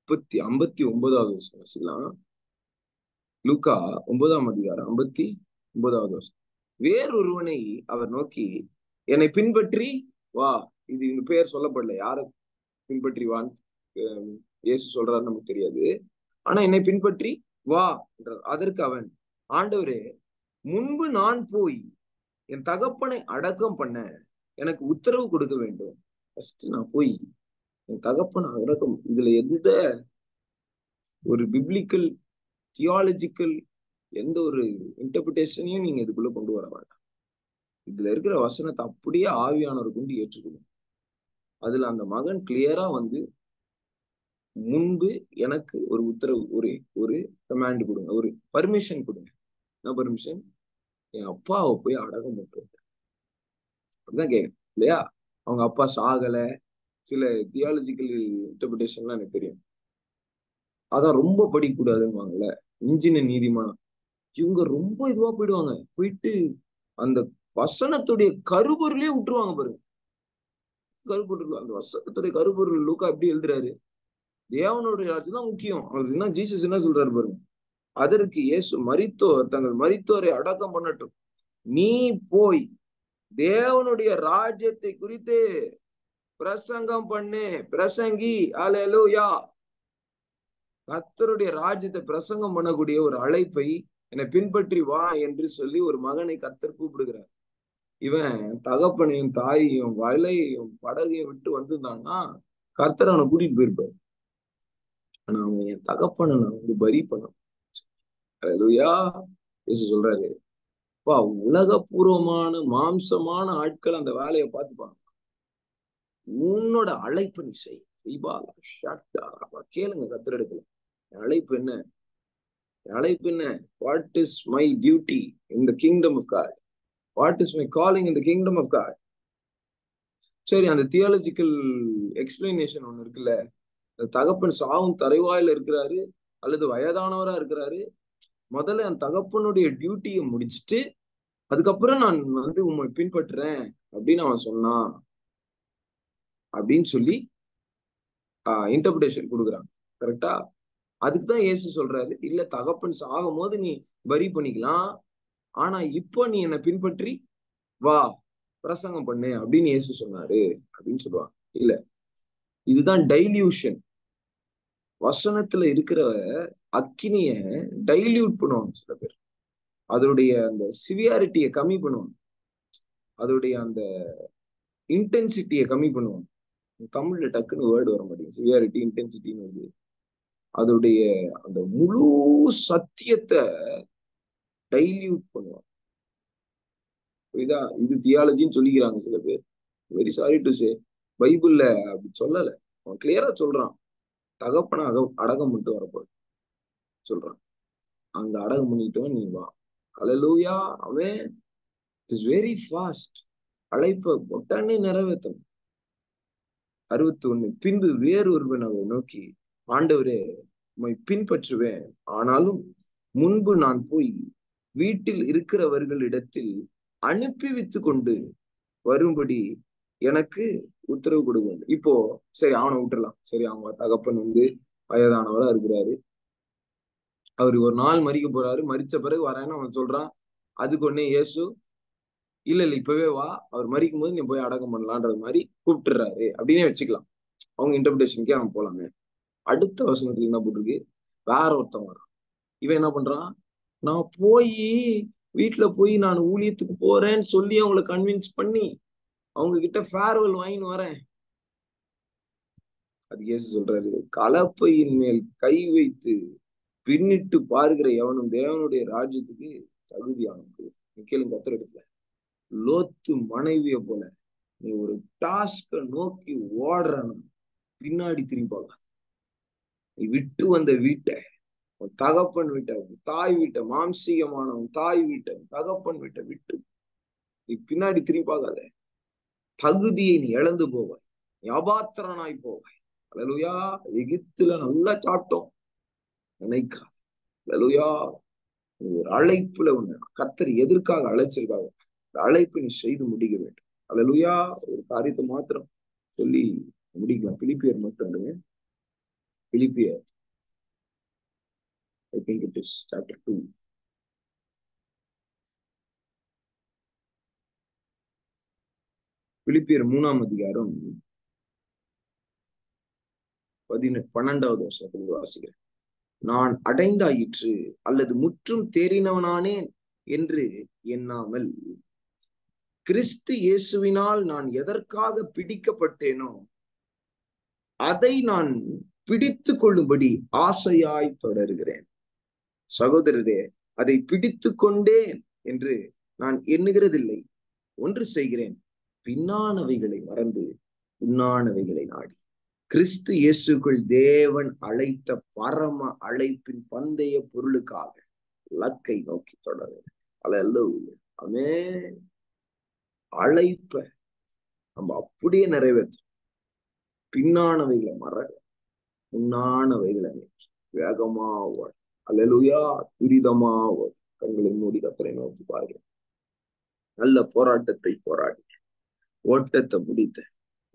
59வது வசனம். லூக்கா 9ஆம் அதிகாரம் 59வது வசனம். வேறொருவனை அவர் நோக்கி, என்னை பின்பற்றி வா. இது இங்க பேர் சொல்லப்படல, யார பின்பற்றி வான்னு இயேசு சொல்றாரு நமக்கு தெரியாது. ஆனா என்னை பின்பற்றி வா என்றார். அதற்கு அவன், ஆண்டவரே, முன்பு நான் போய் என் தகப்பனை அடக்கம் பண்ண எனக்கு உத்தரவு கொடுக்க வேண்டும். ஃபர்ஸ்ட் நான் போய் என் தகப்பனை அடக்கம். இதுல எந்த ஒரு பிப்ளிக்கல் தியாலஜிக்கல் எந்த ஒரு இன்டர்பிரிட்டேஷனையும் நீங்க இதுக்குள்ள கொண்டு வர வேண்டாம். இதுல இருக்கிற வசனத்தை அப்படியே ஆவியானவர் கொண்டு ஏற்றுக்கணும். அதுல அந்த மகன் கிளியரா வந்து, முன்பு எனக்கு ஒரு உத்தரவு, ஒரு ஒரு கமாண்ட் கொடுங்க, ஒரு பர்மிஷன் கொடுங்க. என்ன பர்மிஷன்? என் அப்பாவை போய் அடக்கம் பண்றது. அப்படிதான் கேட்கணும் இல்லையா? அவங்க அப்பா சாகல. சில தியாலஜிக்கல் இன்டர்பிரிட்டேஷன்லாம் எனக்கு தெரியும். அதான் ரொம்ப படிக்கக்கூடாதுன்னு இன்ஜினியர் நீதிமானம். இவங்க ரொம்ப இதுவா போயிடுவாங்க. போயிட்டு அந்த வசனத்துடைய கருப்பொருளே விட்டுருவாங்க பாருங்க. கருப்பொருள், அந்த வசனத்துடைய கருப்பொருள் லூக்கா எப்படி எழுதுறாரு? தேவனுடைய ராஜ்யம் தான் முக்கியம். அவருக்கு என்ன ஜீசஸ் என்ன சொல்றாரு பாருங்க. அதற்கு இயேசு, மரித்தோர் தங்கள் மரித்தோரை அடக்கம் பண்ணட்டும், நீ போய் தேவனுடைய ராஜ்யத்தை குறித்து பிரசங்கம் பண்ணு, பிரசங்கி. அல்லேலூயா. கர்த்தருடைய ராஜ்யத்தை பிரசங்கம் பண்ணக்கூடிய ஒரு அழைப்பை, என்னை பின்பற்றி வா என்று சொல்லி ஒரு மகனை கர்த்தர் கூப்பிடுகிறார். இவன் தகப்பனையும் தாயையும் வலையையும் படகையும் விட்டு வந்திருந்தான்னா கர்த்தர் அவனை கூட்டிட்டு போயிருப்பாரு. ஆனா அவன் என் தகப்பனை நான் வந்து பரி பண்ணணும். அல்லேலூயா. இயேசு சொல்றாரு, பா, உலகபூர்வமான மாம்சமான ஆட்கள் அந்த வேலையை பார்த்துப்பாங்க. உன்னோட அழைப்பு நீ செய். கேளுங்க கர்த்தரிடத்துல, அழைப்பு என்ன? அழைப்பு என்ன? What is my duty in the kingdom of God? What is my calling in the kingdom of God? சரி, அந்த தியாலஜிக்கல் எக்ஸ்பிளனேஷன் ஒண்ணு இருக்குல்ல. தகப்பன் சாவும் தரைவாயில இருக்கிறாரு அல்லது வயதானவரா இருக்கிறாரு. முதல்ல என் தகப்பனுடைய டியூட்டியை முடிச்சுட்டு அதுக்கப்புறம் நான் வந்து உண்மை பின்பற்றுறேன் அப்படின்னு அவன் சொன்னான் அப்படின்னு சொல்லி இன்டர்பிரேஷன் கொடுக்குறாங்க. கரெக்டா? அதுக்குதான் இயேசு சொல்றாரு, இல்ல, தகப்பன் சாகும் போது நீ வரி பண்ணிக்கலாம், ஆனா இப்போ நீ என்னை பின்பற்றி வா, பிரசங்கம் பண்ணு அப்படின்னு இயேசு சொன்னாரு அப்படின்னு சொல்லுவாங்க. இல்ல, இதுதான் டைல்யூஷன். வசனத்துல இருக்கிற அக்கினிய டைல்யூட் பண்ணுவாங்க சில பேர். அதோடைய அந்த சிவியாரிட்டியை கம்மி பண்ணுவாங்க, அதோடைய அந்த இன்டென்சிட்டியை கம்மி பண்ணுவாங்க. தமிழ்ல டக்குன்னு வேர்டு வர மாட்டேங்குது. சிவியாரிட்டி, இன்டென்சிட்டின்னு வருது. அதோடைய அந்த முழு சத்தியத்தை டைல்யூட் பண்ணுவாங்க. இது தியாலஜின்னு சொல்லிக்கிறாங்க சில பேர். வெரி சாரி டு சே, பைபிள்ல அப்படி சொல்லல. அவன் கிளியரா சொல்றான், தகப்பன அடக்கம் பண்ணிட்டு வரப்போது சொல்றான். அங்க அடக்கம் பண்ணிட்டோம், நீ வா. அல்லேலூயா. அவன் இஸ் வெரி ஃபாஸ்ட். அழைப்ப உடனே நிறைவேற்றணும். 61. பின்பு வேறொருவன் அவரை நோக்கி, ஆண்டவரே, உம்மை பின்பற்றுவேன், ஆனாலும் முன்பு நான் போய் வீட்டில் இருக்கிறவர்களிடத்தில் அனுப்பி வைத்து கொண்டு வரும்படி எனக்கு உத்தரவு கொடுக்க வேண்டும். இப்போ சரி, அவனை விட்டுறலாம். சரி, அவங்க தகப்பன் வந்து வயதானவரா இருக்கிறாரு, அவரு ஒரு நாள் மறிக்க போறாரு, மறிச்ச பிறகு வரேன்னு அவன் சொல்றான். அதுக்கு ஒன்னே இயேசு, இல்ல இல்ல, இப்பவே வா, அவர் மறிக்கும் போது நீ போய் அடக்கம் பண்ணலான்றது மாதிரி கூப்பிட்டுறாரு அப்படின்னே வச்சுக்கலாம். அவங்க இன்டர்பிரேஷனுக்கே அவன் போலாங்க. அடுத்த வசனத்துல என்ன போட்டிருக்கு? வேற ஒருத்தன் வரான். இவன் என்ன பண்றான்? நான் போய் வீட்டுல போய் நான் ஊழியத்துக்கு போறேன்னு சொல்லி அவங்கள கன்வின்ஸ் பண்ணி அவங்க கிட்ட ஃபேர்வெல் வாங்கின்னு வரேன். அது இயேசு சொல்றாரு, கலப்பையின் மேல் கை வைத்து பின்னிட்டு பார்க்கிற எவனும் தேவனுடைய ராஜ்யத்துக்கு தகுதியானது. கேளுங்க கர்த்தரிடத்துல, லோத்து மனைவிய போல நீ ஒரு டாஸ்க நோக்கி ஓடுறனா பின்னாடி திரும்பி பார்க்க. நீ விட்டு வந்த வீட்டை, உன் தகப்பன் வீட்டை, தாய் வீட்டை, மாம்சீகமான உன் தாய் வீட்டை, தகப்பன் வீட்டை விட்டு நீ பின்னாடி திரும்பி பார்க்காத. தகுதியை நீ இழந்து போவாய், நீ அபாத்திரனாய் போவாய். அல்லேலூயா. எகிப்துல நல்லா சாப்பிட்டோம் நினைக்காத. அல்லேலூயா. ஒரு அழைப்புல ஒண்ணு கர்த்தர் எதற்காக அழைச்சிருக்காங்க, அழைப்பு நீ செய்து முடிக்க வேண்டும். அல்லேலூயா. ஒரு காரியத்தை மாத்திரம் சொல்லி முடிக்கலாம். பிலிப்பியர் மட்டும் எடுங்க. பிலிப்பியர், I think it is chapter 2. பிலிப்பியர் 3ஆம் அதிகாரம் 12வது வருஷத்தில் வாசிக்கிறேன். நான் அடைந்தாயிற்று அல்லது முற்றும் தேறினவனானேன் என்று எண்ணாமல் கிறிஸ்து இயேசுவினால் நான் எதற்காக பிடிக்கப்பட்டேனோ அதை நான் பிடித்து கொள்ளும்படி ஆசையாய் தொடர்கிறேன். சகோதரரே, அதை பிடித்து கொண்டேன் என்று நான் எண்ணுகிறதில்லை. ஒன்று செய்கிறேன், பின்னானவைகளை மறந்து முன்னானவைகளை நாடி கிறிஸ்து இயேசுக்குள் தேவன் அழைத்த பரம அழைப்பின் பந்தய பொருளுக்காக லக்கை நோக்கி தொடர்கிறேன். அல்லேலூயா. ஆமென். அழைப்ப நம்ம அப்படியே நிறைவேற்ற பின்னானவைகளை மறக்க முன்னானவைகளை வேகமா ஓடும். அல்லேலூயா. துரிதமா ஓடும். கண்களை மூடி கர்த்தரை நோக்கி பாருங்க. நல்ல போராட்டத்தை போராடி ஓட்டத்தை முடித்த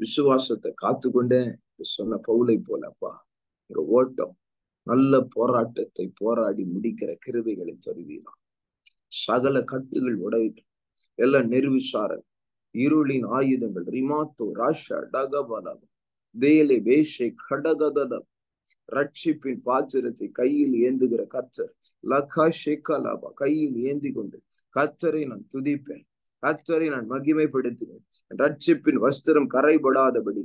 விசுவாசத்தை காத்துக்கொண்டேன் சொன்ன பவுலை போல, அப்பா எங்க ஓட்டம் நல்ல போராட்டத்தை போராடி முடிக்கிற கிருபைகளை தருவீரா. சகல கட்டுகள் உடையிட்டு எல்லா நெருவிசாரன் இருளின் ஆயுதங்கள் ரிமாத்தோ ராஷா டகபலம் தேலே வேஷை கடகதலம் ரட்சிப்பின் பாத்திரத்தை கையில் ஏந்துகிற கர்த்தர் லகா ஷேகலாபா கையில் ஏந்தி கொண்டு கர்த்தரை நான் துதிப்பேன், கர்த்தரை நான் மகிமைப்படுத்தினேன். ரட்சிப்பின் வஸ்திரம் கரைபடாதபடி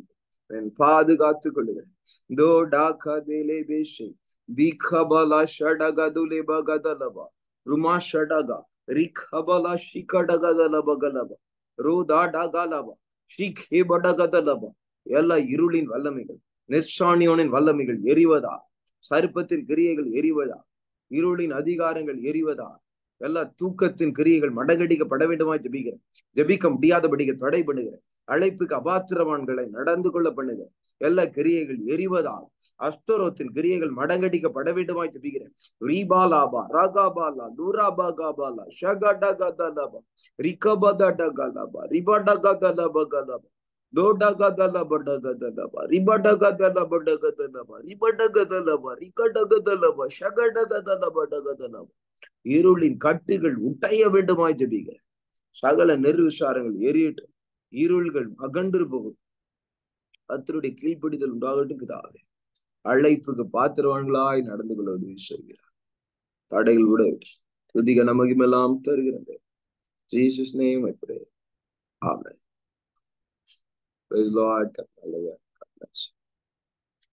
நான் பாதுகாத்துக் கொள்ளுகிறேன். தோ டாகா தேலே வேஷை தீகபலா ஷடகதுலே பகதலபா ருமா ஷடகா ரிகபலா ஷிகடகதலபகலபா ரோதா டகலபா ஷிகே படகதலபா. எல்லா இருளின் வல்லமைகள் நிர்சாணியோனின் வல்லமைகள் எரிவதா, சர்ப்பத்தின் கிரியைகள் எரிவதா, இருளின் அதிகாரங்கள் எரிவதா, எல்லா தூக்கத்தின் கிரியைகள் மடங்கடிக்கப்பட வேண்டுமா ஜெபிக்கிறேன். ஜெபிக்க முடியாதபடிக்க தடை பண்ணுகிறேன். அழைப்புக்கு அபாத்திரவான்களை நடந்து கொள்ள பண்ணுங்க. எல்லா கிரியைகள் எரிவதால் அஸ்தரோத்தின் கிரியைகள் மடங்கடிக்கப்பட வேண்டுமா ஜெபிக்கிறேன். ரீபாலாபா ராகாபாலா தூராபாகாபாலா ஷகடகதலபா ரிகபதடகலபா ரிபடகதலபகலபா இருளின் கட்டுகள் உடைய வேண்டுமாய் ஜெபிக்க சகல நெருவிசாரங்கள் எரியட்டும், இருள்கள் அகன்று போகும். கர்த்தருடைய கீழ்ப்படிதல் உண்டாகட்டும். பிதாவே, அழைப்புக்கு பாத்திரவான்களாய் நடந்து கொள்ள உதவி செய்கிறார். தடைகள் விட துதிக நமகிமெல்லாம் தருகிறது. Jesus name I pray. Amen. Praise Lord. God bless you.